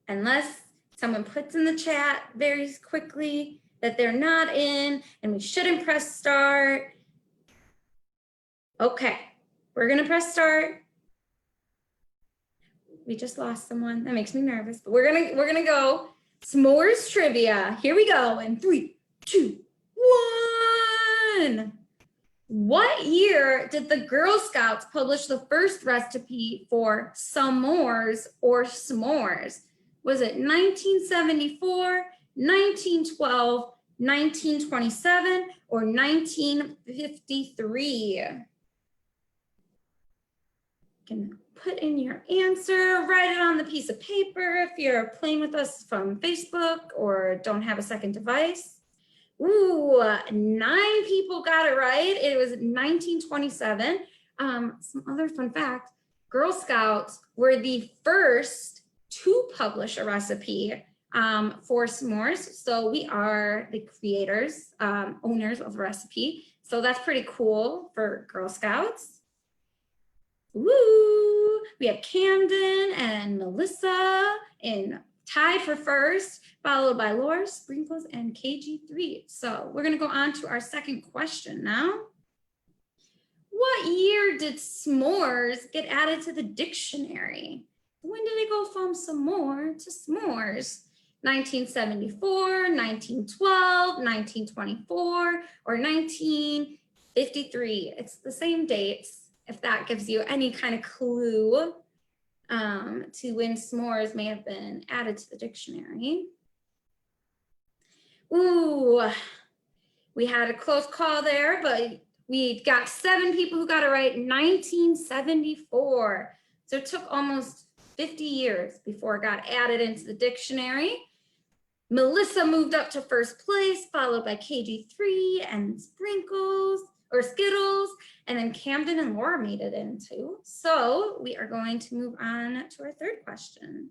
unless someone puts in the chat very quickly that they're not in and we shouldn't press start. Okay, we're gonna press start. We just lost someone. That makes me nervous, but we're gonna go s'mores trivia. Here we go in 3, 2, 1. What year did the Girl Scouts publish the first recipe for s'mores or s'mores? Was it 1974, 1912, 1927, or 1953? You can put in your answer, write it on the piece of paper if you're playing with us from Facebook or don't have a second device. Ooh, 9 people got it right. It was 1927. Some other fun fact, Girl Scouts were the first to publish a recipe for s'mores. So we are the creators, owners of the recipe. So that's pretty cool for Girl Scouts. Woo! We have Camden and Melissa in tied for first, followed by Laura, Sprinkles, and KG3. So we're gonna go on to our second question now. What year did s'mores get added to the dictionary? When did it go from s'more to s'mores? 1974, 1912, 1924, or 1953? It's the same dates, if that gives you any kind of clue to when s'mores may have been added to the dictionary. Ooh, we had a close call there, but we got 7 people who got it right, 1974. So it took almost 50 years before it got added into the dictionary. Melissa moved up to first place, followed by KG3 and Sprinkles, or Skittles, and then Camden and Laura made it in too. So we are going to move on to our third question.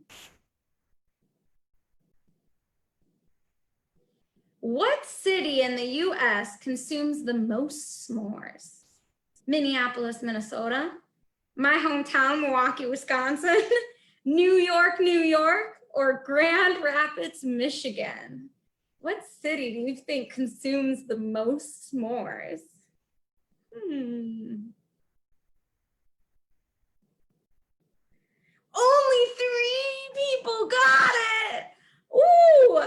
What city in the US consumes the most s'mores? Minneapolis, Minnesota, my hometown, Milwaukee, Wisconsin, New York, New York, or Grand Rapids, Michigan? What city do you think consumes the most s'mores? Only 3 people got it. Ooh,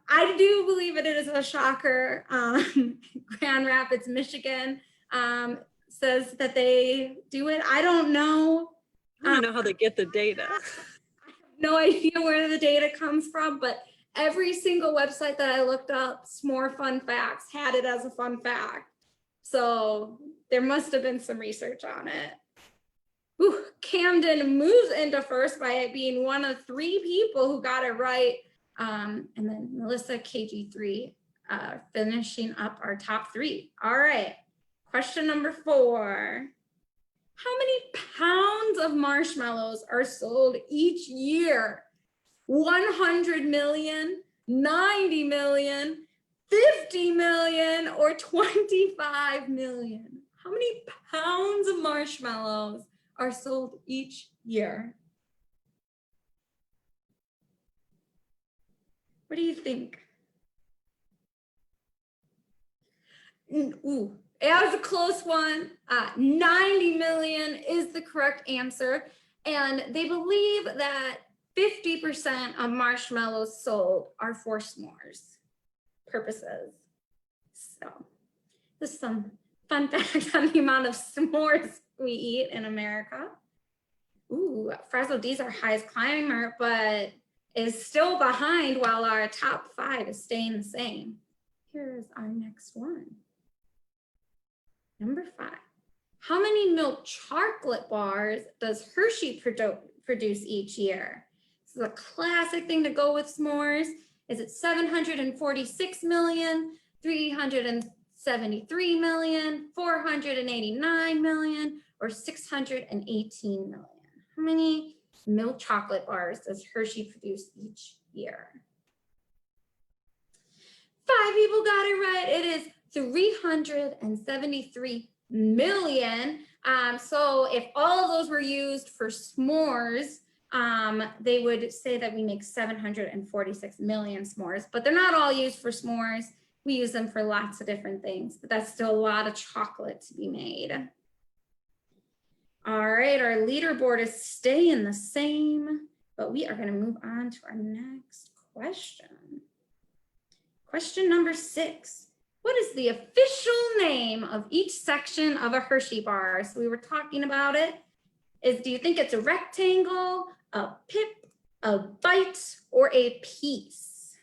I do believe it is a shocker. Grand Rapids, Michigan says that they do it. I don't know. I don't know how they get the data. I have no idea where the data comes from, but every single website that I looked up, S'more Fun Facts, had it as a fun fact. So there must have been some research on it. Ooh, Camden moves into first by it being one of 3 people who got it right. And then Melissa, KG3, finishing up our top 3. All right, question number 4. How many pounds of marshmallows are sold each year? 100 million, 90 million, 50 million, or 25 million? How many pounds of marshmallows are sold each year? What do you think? Ooh, it was a close one. 90 million is the correct answer. And they believe that 50% of marshmallows sold are for s'mores purposes. So this is some fun facts on the amount of s'mores we eat in America. Ooh, Frazzle D's our highest climber, but is still behind while our top 5 is staying the same. Here's our next one. Number 5. How many milk chocolate bars does Hershey produce each year? is a classic thing to go with s'mores. Is it 746 million, 373 million, 489 million, or 618 million? How many milk chocolate bars does Hershey produce each year? 5 people got it right. It is 373 million. So if all of those were used for s'mores, they would say that we make 746 million s'mores, but they're not all used for s'mores. We use them for lots of different things, but that's still a lot of chocolate to be made. All right, our leaderboard is staying the same, but we are going to move on to our next question. Question number 6. What is the official name of each section of a Hershey bar? So we were talking about it. Do you think it's a rectangle, a pip, a bite, or a piece?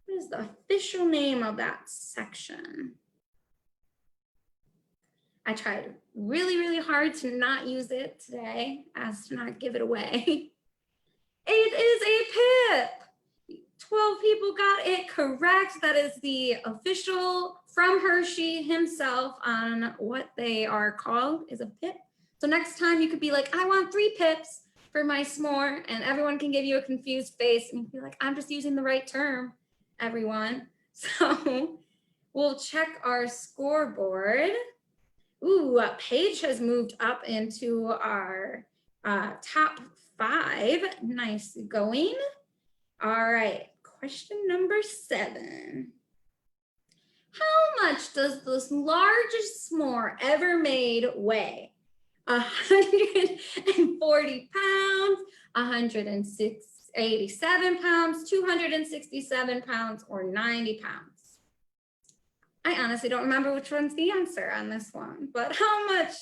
What is the official name of that section? I tried really, really hard to not use it today as to not give it away. It is a pip. 12 people got it correct. That is the official from Hershey himself on what they are called is a pip. So next time you could be like, I want 3 pips for my s'more, and everyone can give you a confused face and you can be like, I'm just using the right term, everyone. So we'll check our scoreboard. Ooh, Paige has moved up into our top 5. Nice going. All right, question number 7. How much does the largest s'more ever made weigh? 140 pounds, 187 pounds, 267 pounds, or 90 pounds? I honestly don't remember which one's the answer on this one, but how much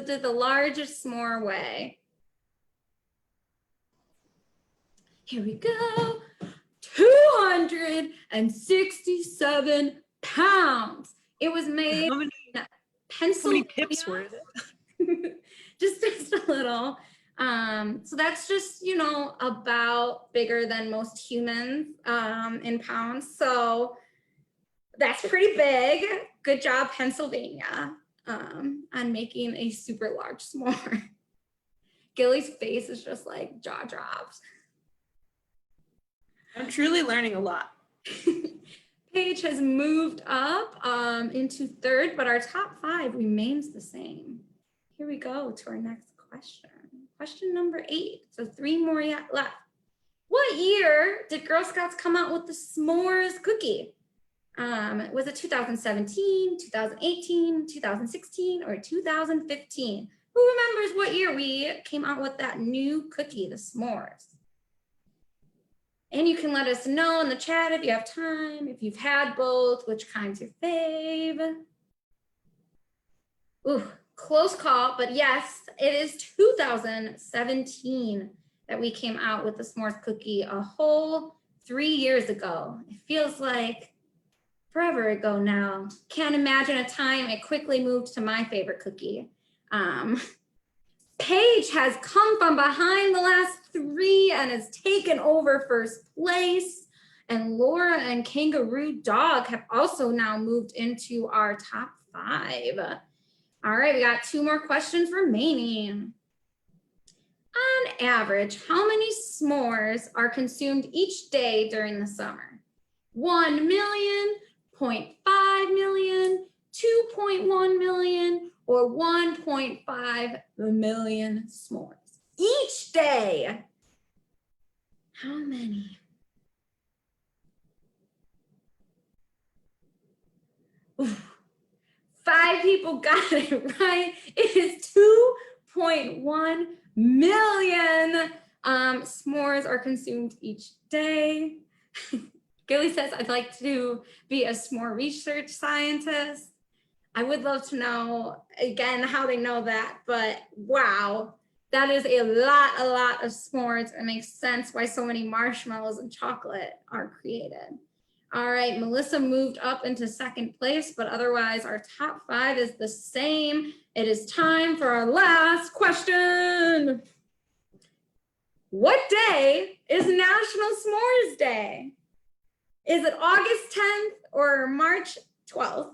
did the largest s'more weigh? Here we go. 267 pounds. It was made How many in Pennsylvania. pips were it? just a little. So that's just, you know, about bigger than most humans in pounds. So that's pretty big. Good job, Pennsylvania, on making a super large s'more. Gilly's face is just like jaw dropped. I'm truly learning a lot. Paige has moved up into 3rd, but our top 5 remains the same. Here we go to our next question. Question number 8. So 3 more yet left. What year did Girl Scouts come out with the s'mores cookie? Was it 2017, 2018, 2016, or 2015? Who remembers what year we came out with that new cookie, the s'mores? And you can let us know in the chat if you have time, if you've had both, which kind's your fave. Ooh, close call, but yes, it is 2017 that we came out with the s'mores cookie, a whole 3 years ago. It feels like forever ago now. Can't imagine a time it quickly moved to my favorite cookie. Paige has come from behind the last 3 and has taken over 1st place. And Laura and Kangaroo Dog have also now moved into our top 5. All right, we got 2 more questions remaining. On average, how many s'mores are consumed each day during the summer? 1 million, 0.5 million, 2.1 million, or 1.5 million s'mores each day? How many? Oof. 5 people got it right. It is 2.1 million s'mores are consumed each day. Gilly says, I'd like to be a s'more research scientist. I would love to know, again, how they know that, but wow, that is a lot of s'mores. It makes sense why so many marshmallows and chocolate are created. All right, Melissa moved up into 2nd place, but otherwise our top 5 is the same. It is time for our last question. What day is National S'mores Day? Is it August 10th or March 12th?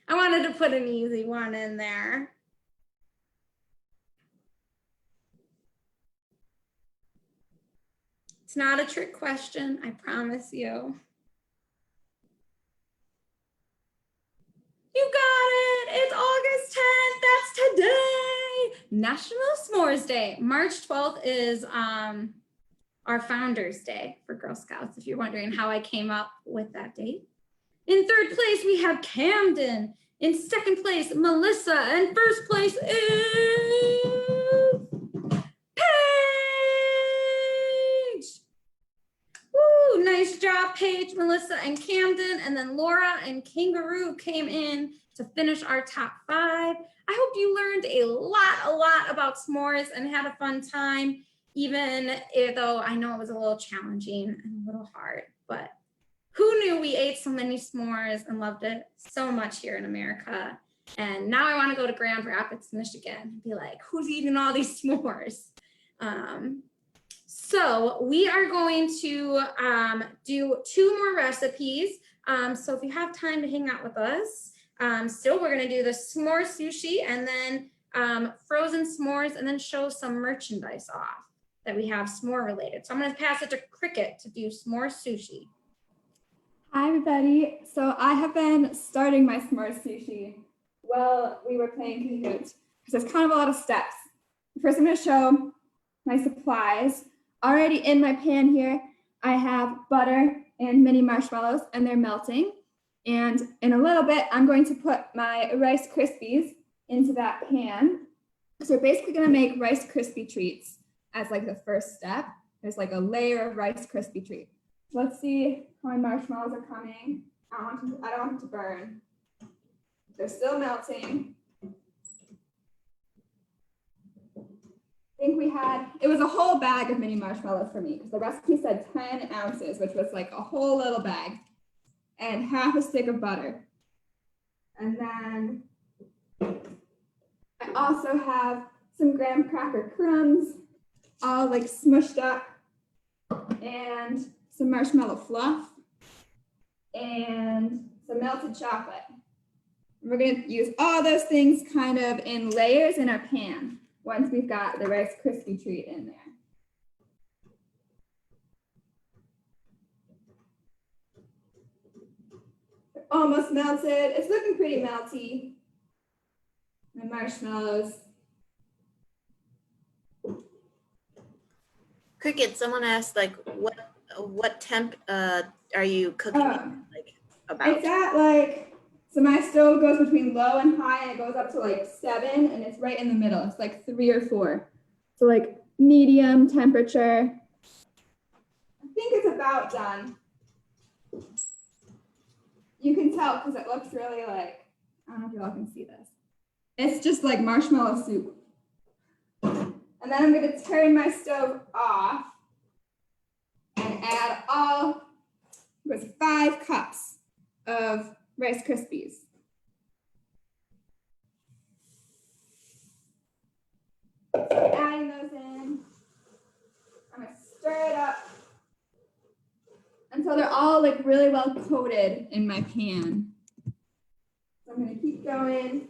I wanted to put an easy one in there. It's not a trick question, I promise you. You got it, it's August 10th, that's today. National S'mores Day. March 12th is our Founders Day for Girl Scouts, if you're wondering how I came up with that date. In third place, we have Camden. In second place, Melissa. And first place is Paige. Woo, nice job, Paige, Melissa, and Camden. And then Laura and Kangaroo came in to finish our top 5. I hope you learned a lot about s'mores and had a fun time, even though I know it was a little challenging and a little hard, but who knew we ate so many s'mores and loved it so much here in America? And now I want to go to Grand Rapids, Michigan and be like, who's eating all these s'mores? So we are going to do 2 more recipes. So if you have time to hang out with us, still we're going to do the s'more sushi and then frozen s'mores and then show some merchandise off that we have s'more related. So I'm going to pass it to Cricket to do s'more sushi. Hi, everybody. So I have been starting my s'mores sushi while we were playing Kahoot, because there's kind of a lot of steps. First, I'm going to show my supplies. Already in my pan here, I have butter and mini marshmallows, and they're melting. And in a little bit, I'm going to put my Rice Krispies into that pan. So we're basically going to make Rice Krispie treats as like the first step. There's like a layer of Rice Krispie treat. Let's see how my marshmallows are coming. I don't want them to burn. They're still melting. I think it was a whole bag of mini marshmallows for me because the recipe said 10 ounces, which was like a whole little bag, and half a stick of butter. And then I also have some graham cracker crumbs, all like smushed up, and some marshmallow fluff, and some melted chocolate. And we're going to use all those things kind of in layers in our pan once we've got the Rice Krispie treat in there. They're almost melted. It's looking pretty melty. The marshmallows. Cricket, someone asked like what temp are you cooking like about? It's at like, so my stove goes between low and high, and it goes up to like 7, and it's right in the middle. It's like 3 or 4. So like medium temperature. I think it's about done. You can tell because it looks really like, I don't know if you all can see this. It's just like marshmallow soup. And then I'm going to turn my stove off and add all, it was 5 cups of Rice Krispies. So adding those in, I'm going to stir it up until they're all like really well coated in my pan. So I'm going to keep going.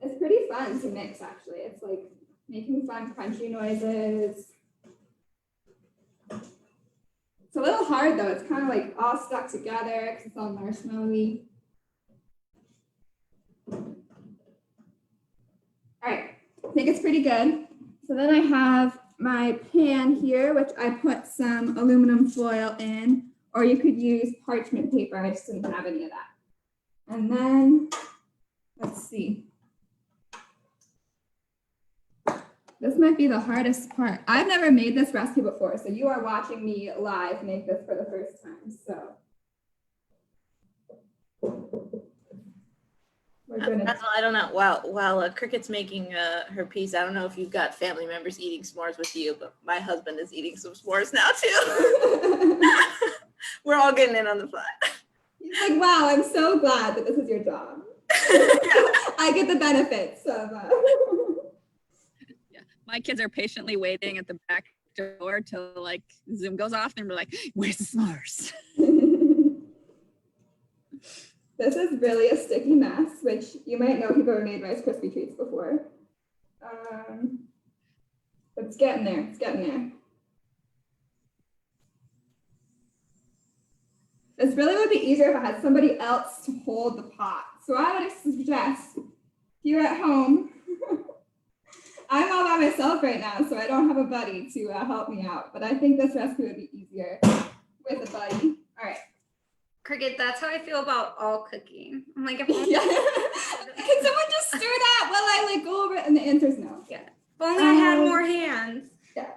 It's pretty fun to mix, actually. It's like making fun crunchy noises. It's a little hard though. It's kind of like all stuck together because it's all marshmallowy. All right, I think it's pretty good. So then I have my pan here, which I put some aluminum foil in, or you could use parchment paper. I just didn't have any of that. And then, let's see. This might be the hardest part. I've never made this recipe before, so you are watching me live make this for the first time. So we're gonna. I don't know. While Cricket's making her piece, I don't know if you've got family members eating s'mores with you, but my husband is eating some s'mores now too. We're all getting in on the fun. He's like, wow, I'm so glad that this is your job. I get the benefits of My kids are patiently waiting at the back door till like Zoom goes off and we're like, where's the s'mores? This is really a sticky mess, which you might know people have made Rice Krispie treats before. But it's getting there, it's getting there. This really would be easier if I had somebody else to hold the pot. So I would suggest, if you're at home, I'm all by myself right now, so I don't have a buddy to help me out. But I think this recipe would be easier with a buddy. All right. Cricket, that's how I feel about all cooking. I'm like, if Yeah. Can someone just stir that while I like go over it? And the answer is no. yeah. If only I had more hands. Yeah.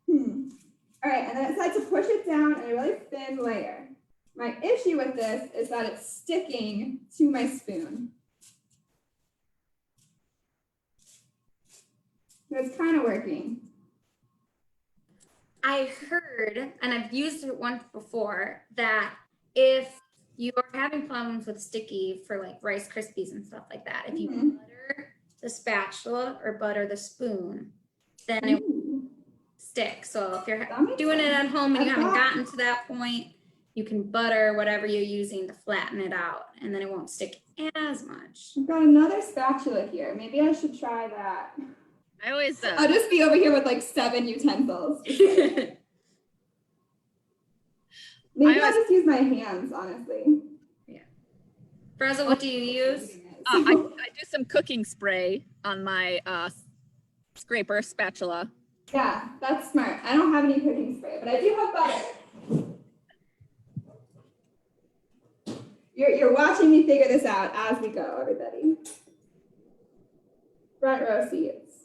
All right, and then I decided to push it down in a really thin layer. My issue with this is that it's sticking to my spoon. It's kind of working. I heard, and I've used it once before, that if you are having problems with sticky for like Rice Krispies and stuff like that, if you butter the spatula or butter the spoon, then it will stick. So if you're doing it at home and you haven't gotten to that point, you can butter whatever you're using to flatten it out, and then it won't stick as much. I've got another spatula here. Maybe I should try that. I always I'll just be over here with like 7 utensils. Maybe I'll just use my hands, honestly. Yeah. Freza, what do you use? I do some cooking spray on my scraper spatula. Yeah, that's smart. I don't have any cooking spray, but I do have butter. You're watching me figure this out as we go, everybody. Front row seats.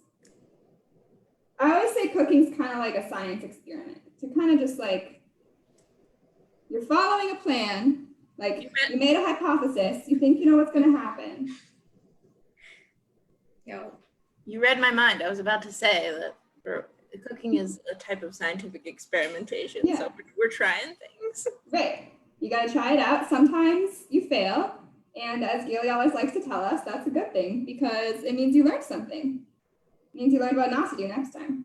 I always say cooking's kind of like a science experiment. To kind of just like, you're following a plan, like you made a hypothesis, you think you know what's gonna happen. Yo, you read my mind. I was about to say that cooking is a type of scientific experimentation. Yeah. So we're trying things. Right, you gotta try it out. Sometimes you fail, and as Gailey always likes to tell us, that's a good thing because it means you learned something. It means you learned what not to do next time.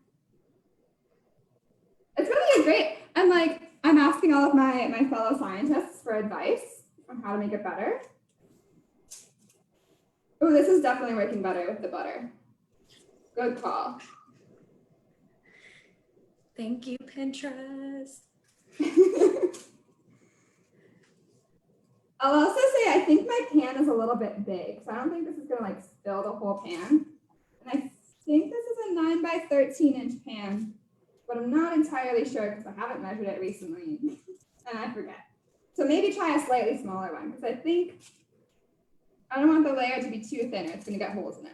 It's really great. And like, I'm asking all of my fellow scientists for advice on how to make it better. Oh, this is definitely working better with the butter. Good call. Thank you, Pinterest. I'll also say I think my pan is a little bit big, so I don't think this is gonna like spill the whole pan. And I think this is a 9 by 13 inch pan, but I'm not entirely sure because I haven't measured it recently and I forget. So maybe try a slightly smaller one because I think I don't want the layer to be too thin or it's gonna get holes in it.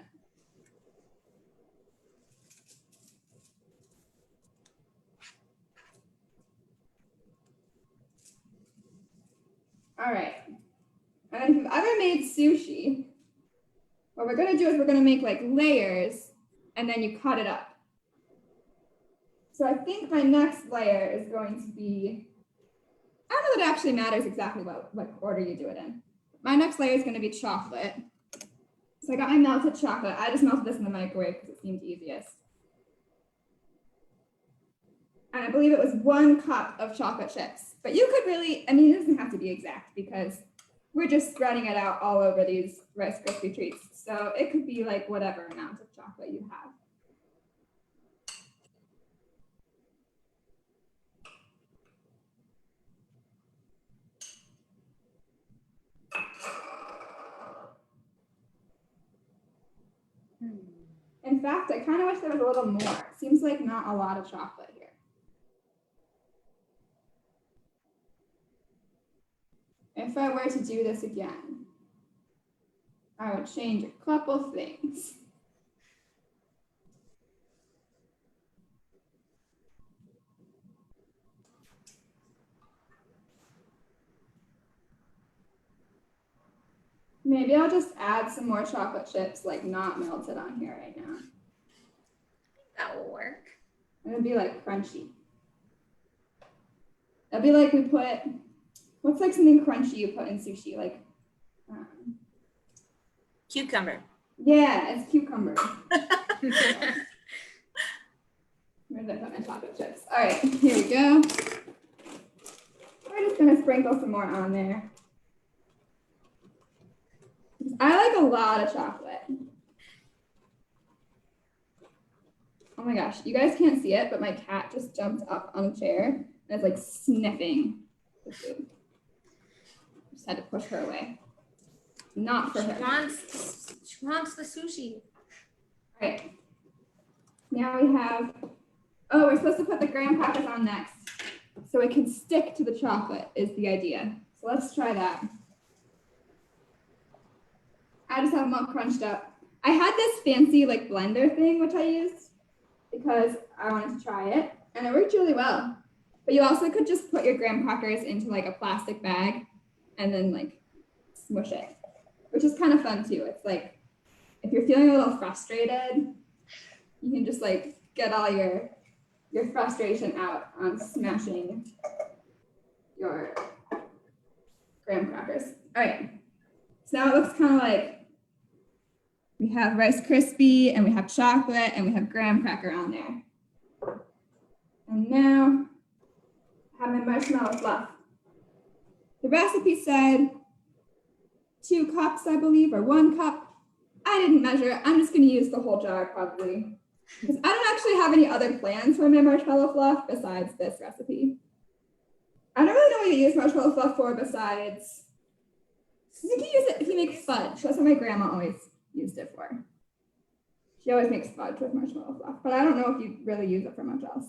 All right. And if you've ever made sushi, what we're gonna do is we're gonna make like layers and then you cut it up. So I think my next layer is going to be, I don't know that it actually matters exactly what order you do it in. My next layer is gonna be chocolate. So I got my melted chocolate. I just melted this in the microwave because it seemed easiest. And I believe it was 1 cup of chocolate chips. But you could really, I mean, it doesn't have to be exact because we're just spreading it out all over these Rice Krispie treats. So it could be like whatever amount of chocolate you have. In fact, I kind of wish there was a little more. It seems like not a lot of chocolate here. If I were to do this again, I would change a couple things. Maybe I'll just add some more chocolate chips, like not melted on here right now. That will work. It'll be like crunchy. It'll be like we put, what's like something crunchy you put in sushi? Like, Cucumber. yeah, it's cucumber. Where did I put my chocolate chips? All right, here we go. We're just gonna sprinkle some more on there. I like a lot of chocolate. Oh my gosh, you guys can't see it, but my cat just jumped up on a chair and is like sniffing the food. Just had to push her away. Not for her. She wants the sushi. All right. Now we have, oh, we're supposed to put the graham crackers on next. So it can stick to the chocolate is the idea. So let's try that. I just have them all crunched up. I had this fancy like blender thing, which I used because I wanted to try it and it worked really well. But you also could just put your graham crackers into like a plastic bag and then like smush it, which is kind of fun too. It's like, if you're feeling a little frustrated, you can just like get all your frustration out on smashing your graham crackers. All right, so now it looks kind of like we have Rice Krispie and we have chocolate and we have graham cracker on there. And now I have my marshmallow fluff. The recipe said 2 cups, I believe, or 1 cup. I didn't measure it. I'm just going to use the whole jar probably because I don't actually have any other plans for my marshmallow fluff besides this recipe. I don't really know what you use marshmallow fluff for besides, you can use it if you make fudge. That's what my grandma always used it for. She always makes fudge with marshmallow fluff, but I don't know if you really use it for much else.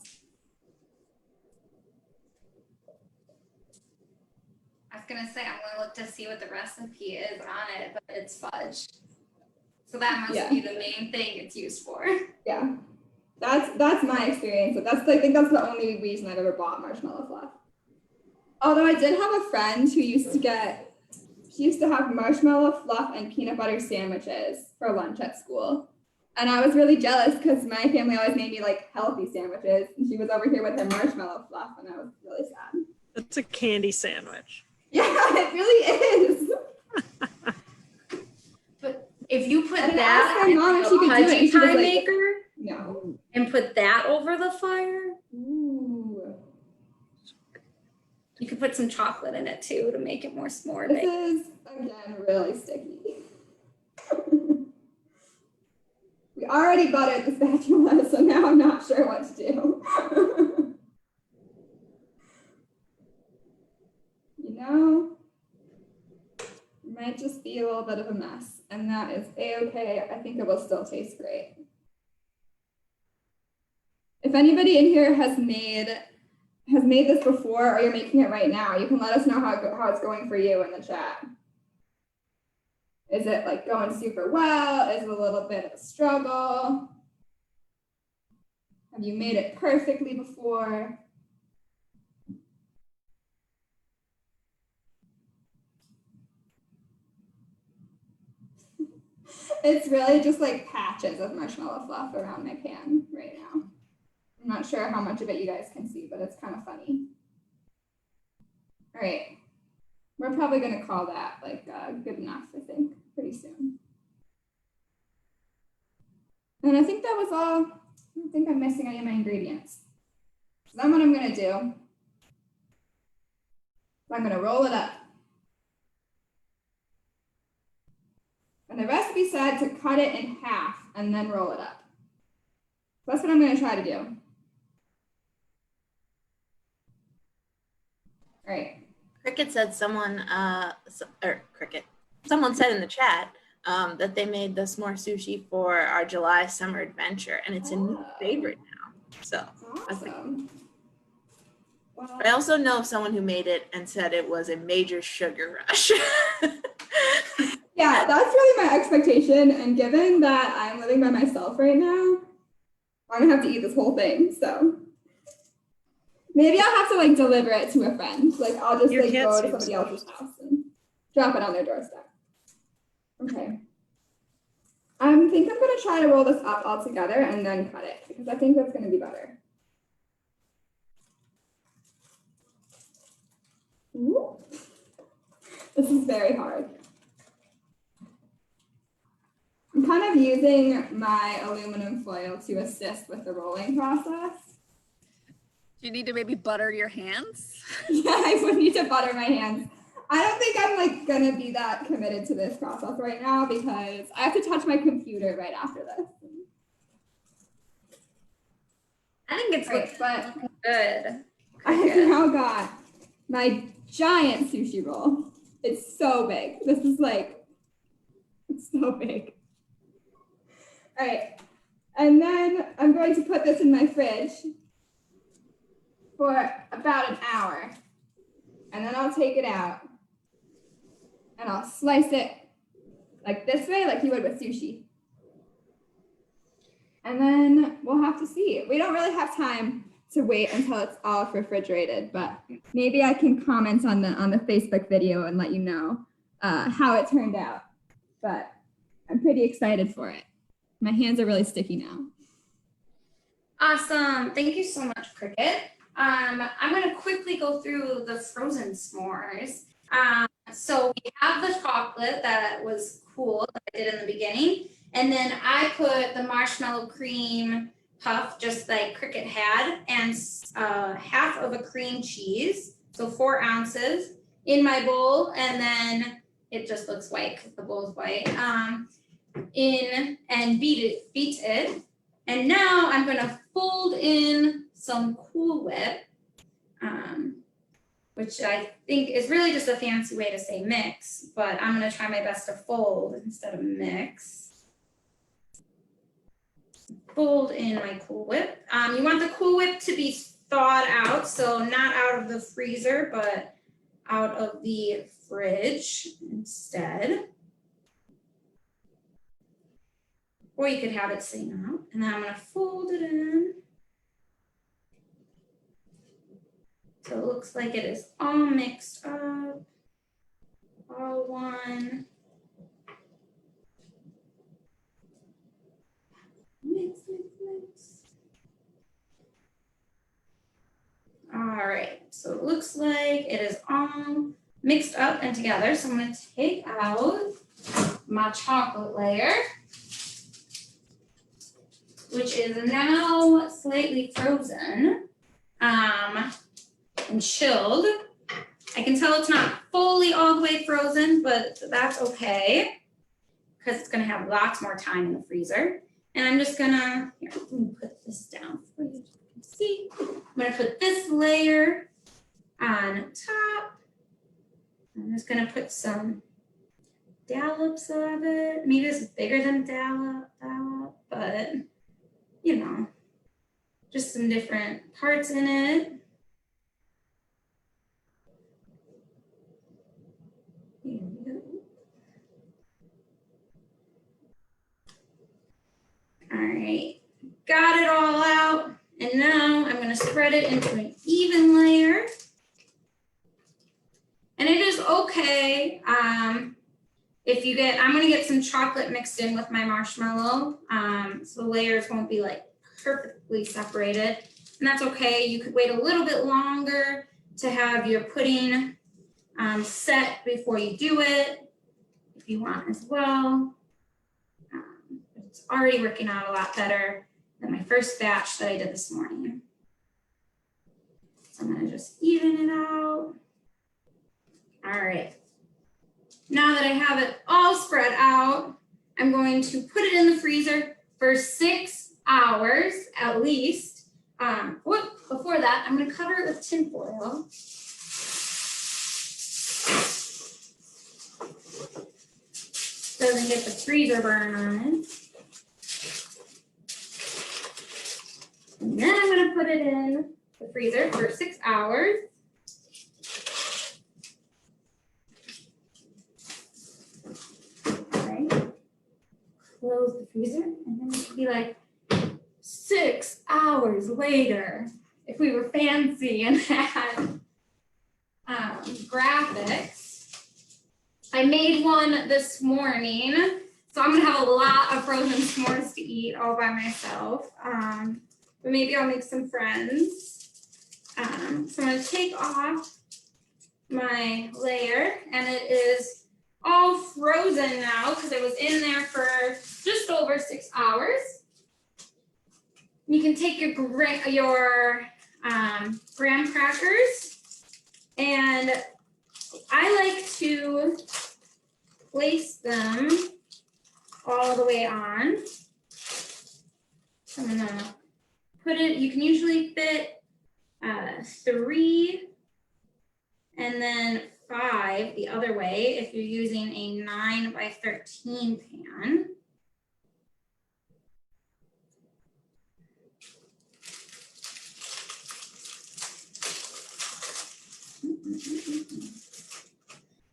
I was gonna say, I'm gonna look to see what the recipe is on it, but it's fudge. So that must be the main thing it's used for. Yeah, that's my experience. I think that's the only reason I've ever bought marshmallow fluff. Although I did have a friend who used to have marshmallow fluff and peanut butter sandwiches for lunch at school. And I was really jealous because my family always made me like healthy sandwiches. And she was over here with her marshmallow fluff and I was really sad. It's a candy sandwich. Yeah, it really is. But if you put And I that asked my mom if she could do it, and pudgy she was pie like, maker no. and put that over the fire, Ooh. you could put some chocolate in it too to make it more s'more. This is, again, really sticky. We already buttered the spatula, so now I'm not sure what to do. You know, it might just be a little bit of a mess, and that is a-okay. I think it will still taste great. If anybody in here has made this before or you're making it right now, you can let us know how it's going for you in the chat. Is it like going super well? Is it a little bit of a struggle? Have you made it perfectly before? It's really just like patches of marshmallow fluff around my pan right now. I'm not sure how much of it you guys can see, but it's kind of funny. All right, we're probably gonna call that like good enough, I think, pretty soon. And I think that was all. I don't think I'm missing any of my ingredients. So then what I'm gonna do, I'm gonna roll it up. And the recipe said to cut it in half and then roll it up. So that's what I'm gonna try to do. All right. Cricket said someone said in the chat that they made the s'more sushi for our July summer adventure, and it's a new favorite now. So Awesome. Well, I also know someone who made it and said it was a major sugar rush. yeah, that's really my expectation. And given that I'm living by myself right now, I'm gonna have to eat this whole thing. So maybe I'll have to like deliver it to a friend. Like I'll just like go to somebody else's house and drop it on their doorstep. Okay. I think I'm gonna try to roll this up all together and then cut it because I think that's gonna be better. Ooh. This is very hard. I'm kind of using my aluminum foil to assist with the rolling process. You need to maybe butter your hands. Yeah, I would need to butter my hands. I don't think I'm like gonna be that committed to this process right now because I have to touch my computer right after this. I think it's Right, but good. I have now got my giant sushi roll. It's so big. This is like, it's so big. All right, and then I'm going to put this in my fridge for about an hour. And then I'll take it out and I'll slice it like this way, like you would with sushi. And then we'll have to see. We don't really have time to wait until it's all refrigerated, but maybe I can comment on the Facebook video and let you know how it turned out. But I'm pretty excited for it. My hands are really sticky now. Awesome. Thank you so much, Cricket. I'm going to quickly go through the frozen s'mores. So we have the chocolate that was cool that I did in the beginning. And then I put the marshmallow cream puff, just like Cricket had, and half of a cream cheese, so 4 ounces, in my bowl. And then it just looks white because the bowl is white. And beat it. And now I'm going to fold in some Cool Whip, which I think is really just a fancy way to say mix, but I'm going to try my best to fold instead of mix. Fold in my Cool Whip. You want the Cool Whip to be thawed out, so not out of the freezer, but out of the fridge instead. Or you could have it sitting out. And then I'm going to fold it in. So it looks like it is all mixed up, all one. Mix. All right, so it looks like it is all mixed up and together. So I'm going to take out my chocolate layer, which is now slightly frozen and chilled. I can tell it's not fully all the way frozen, but that's okay because it's gonna have lots more time in the freezer. And I'm just gonna, here, let me put this down for you to see. I'm gonna put this layer on top. I'm just gonna put some dollops of it. Maybe it's bigger than dollop, but you know, just some different parts in it. Here we go. All right, got it all out. And now I'm gonna spread it into an even layer. And it is okay if you get, I'm gonna get some chocolate mixed in with my marshmallow. So the layers won't be like perfectly separated. And that's okay. You could wait a little bit longer to have your pudding set before you do it, if you want as well. It's already working out a lot better than my first batch that I did this morning. So I'm gonna just even it out. All right. Now that I have it all spread out, I'm going to put it in the freezer for 6 hours at least. Before that, I'm going to cover it with tin foil. Doesn't get the freezer burn on it. And then I'm going to put it in the freezer for 6 hours. Close the freezer, and then it would be like 6 hours later if we were fancy and had graphics. I made one this morning, so I'm gonna have a lot of frozen s'mores to eat all by myself, but maybe I'll make some friends. So I'm gonna take off my layer, and it is all frozen now because it was in there for just over 6 hours. You can take your graham crackers, and I like to place them all the way on. So I'm gonna put it, you can usually fit 3 and then 5 the other way if you're using a 9 by 13 pan.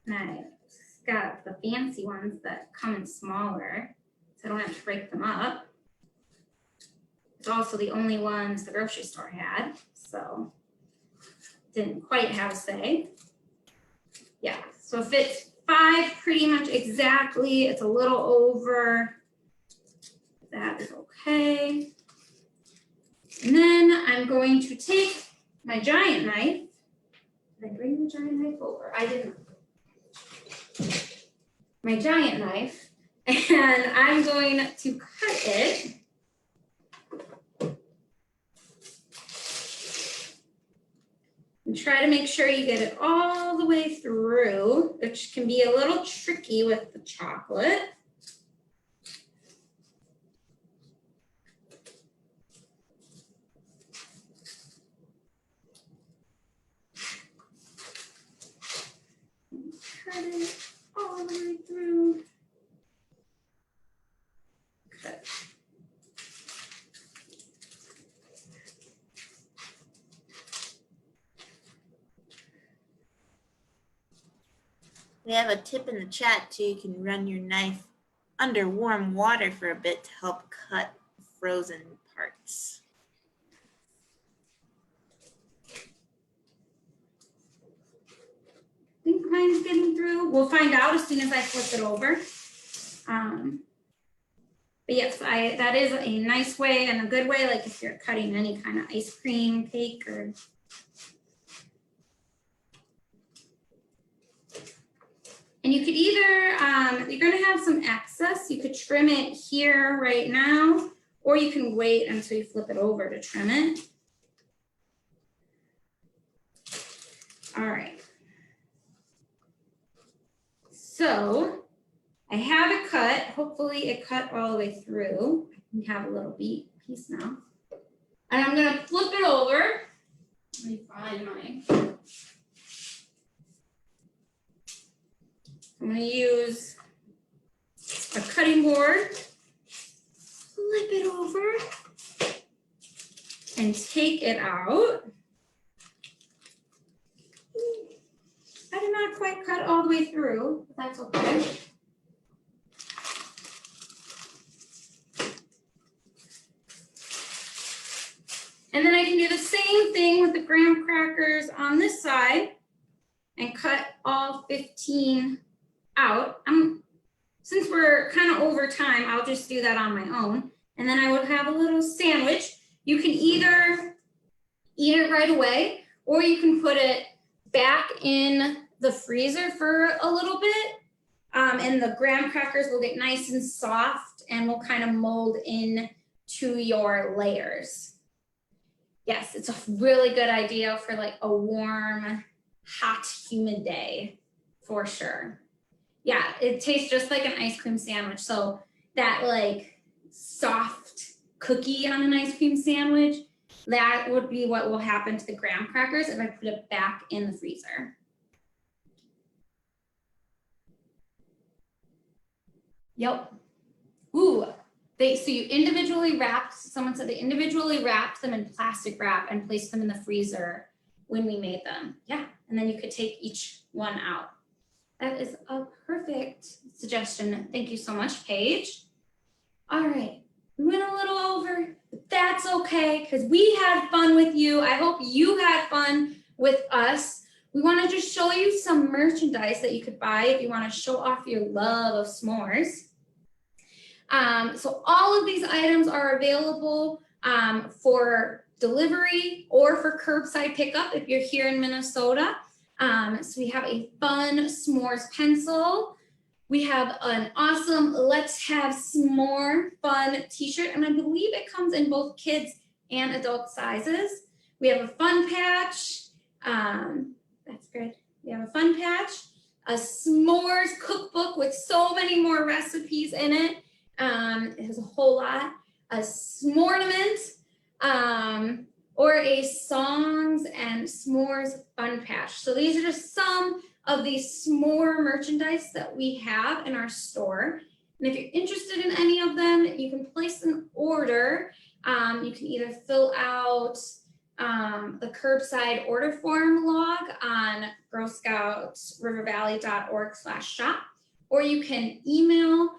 And I got the fancy ones that come in smaller, so I don't have to break them up. It's also the only ones the grocery store had, so didn't quite have a say. Yeah, so if it's 5 pretty much exactly, it's a little over, that is okay. And then I'm going to take my giant knife. Did I bring the giant knife over? I didn't. My giant knife, and I'm going to cut it. And try to make sure you get it all the way through, which can be a little tricky with the chocolate. Cut it all the way through. Cut. We have a tip in the chat too. You can run your knife under warm water for a bit to help cut frozen parts. I think mine's getting through. We'll find out as soon as I flip it over. But yes, that is a nice way and a good way, like if you're cutting any kind of ice cream, cake, or and you could either, you're gonna have some excess, you could trim it here right now, or you can wait until you flip it over to trim it. All right. So I have it cut. Hopefully it cut all the way through. I can have a little piece now. And I'm gonna flip it over. Let me find mine. I'm gonna use a cutting board, flip it over, and take it out. I did not quite cut all the way through, but that's okay. And then I can do the same thing with the graham crackers on this side and cut all 15 out. Since we're kind of over time, I'll just do that on my own. And then I would have a little sandwich. You can either eat it right away, or you can put it back in the freezer for a little bit. And the graham crackers will get nice and soft and will kind of mold in to your layers. Yes, it's a really good idea for like a warm, hot, humid day, for sure. Yeah, it tastes just like an ice cream sandwich. So that like soft cookie on an ice cream sandwich, that would be what will happen to the graham crackers if I put it back in the freezer. Yep. Ooh, so you individually wrapped, someone said they individually wrapped them in plastic wrap and placed them in the freezer when we made them. Yeah, and then you could take each one out. That is a perfect suggestion. Thank you so much, Paige. All right, we went a little over, but that's okay because we had fun with you. I hope you had fun with us. We want to just show you some merchandise that you could buy if you want to show off your love of s'mores. So all of these items are available for delivery or for curbside pickup if you're here in Minnesota. So we have a fun s'mores pencil. We have an awesome Let's Have S'more Fun t-shirt, and I believe it comes in both kids and adult sizes. We have a fun patch. That's good. We have a fun patch, a s'mores cookbook with so many more recipes in it. It has a whole lot. A s'mornament, or a songs and s'mores fun patch. So these are just some of the s'more merchandise that we have in our store. And if you're interested in any of them, you can place an order. You can either fill out the curbside order form log on girlscoutsrivervalley.org/shop, or you can email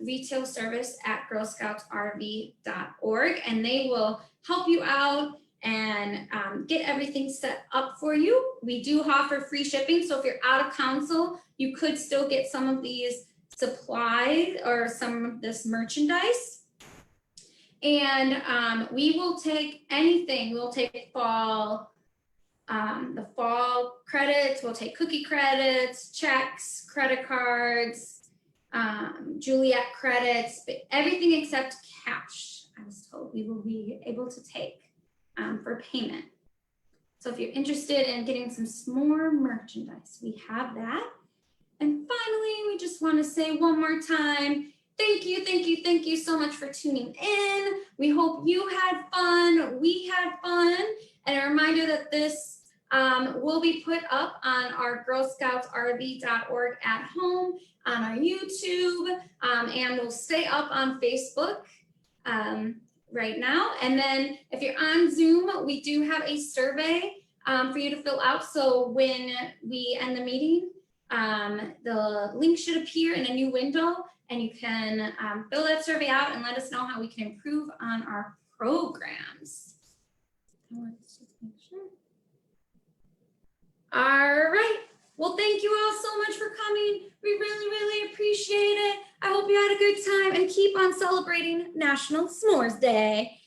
retail service at girlscoutsrv.org, and they will help you out and get everything set up for you. We do offer free shipping, so if you're out of council, you could still get some of these supplies or some of this merchandise. And we will take anything. We'll take fall, the fall credits. We'll take cookie credits, checks, credit cards, Juliet credits, but everything except cash, I was told we will be able to take for payment. So if you're interested in getting some s'more merchandise, we have that. And finally, we just want to say one more time, thank you so much for tuning in. We hope you had fun. We had fun. And a reminder that this will be put up on our girlscoutsrv.org at home, on our YouTube, and will stay up on Facebook right now. And then if you're on Zoom, we do have a survey for you to fill out. So when we end the meeting, the link should appear in a new window, and you can fill that survey out and let us know how we can improve on our programs. Let's just make sure. All right. Well, thank you all so much for coming. We really appreciate it. I hope you had a good time, and keep on celebrating National S'mores Day.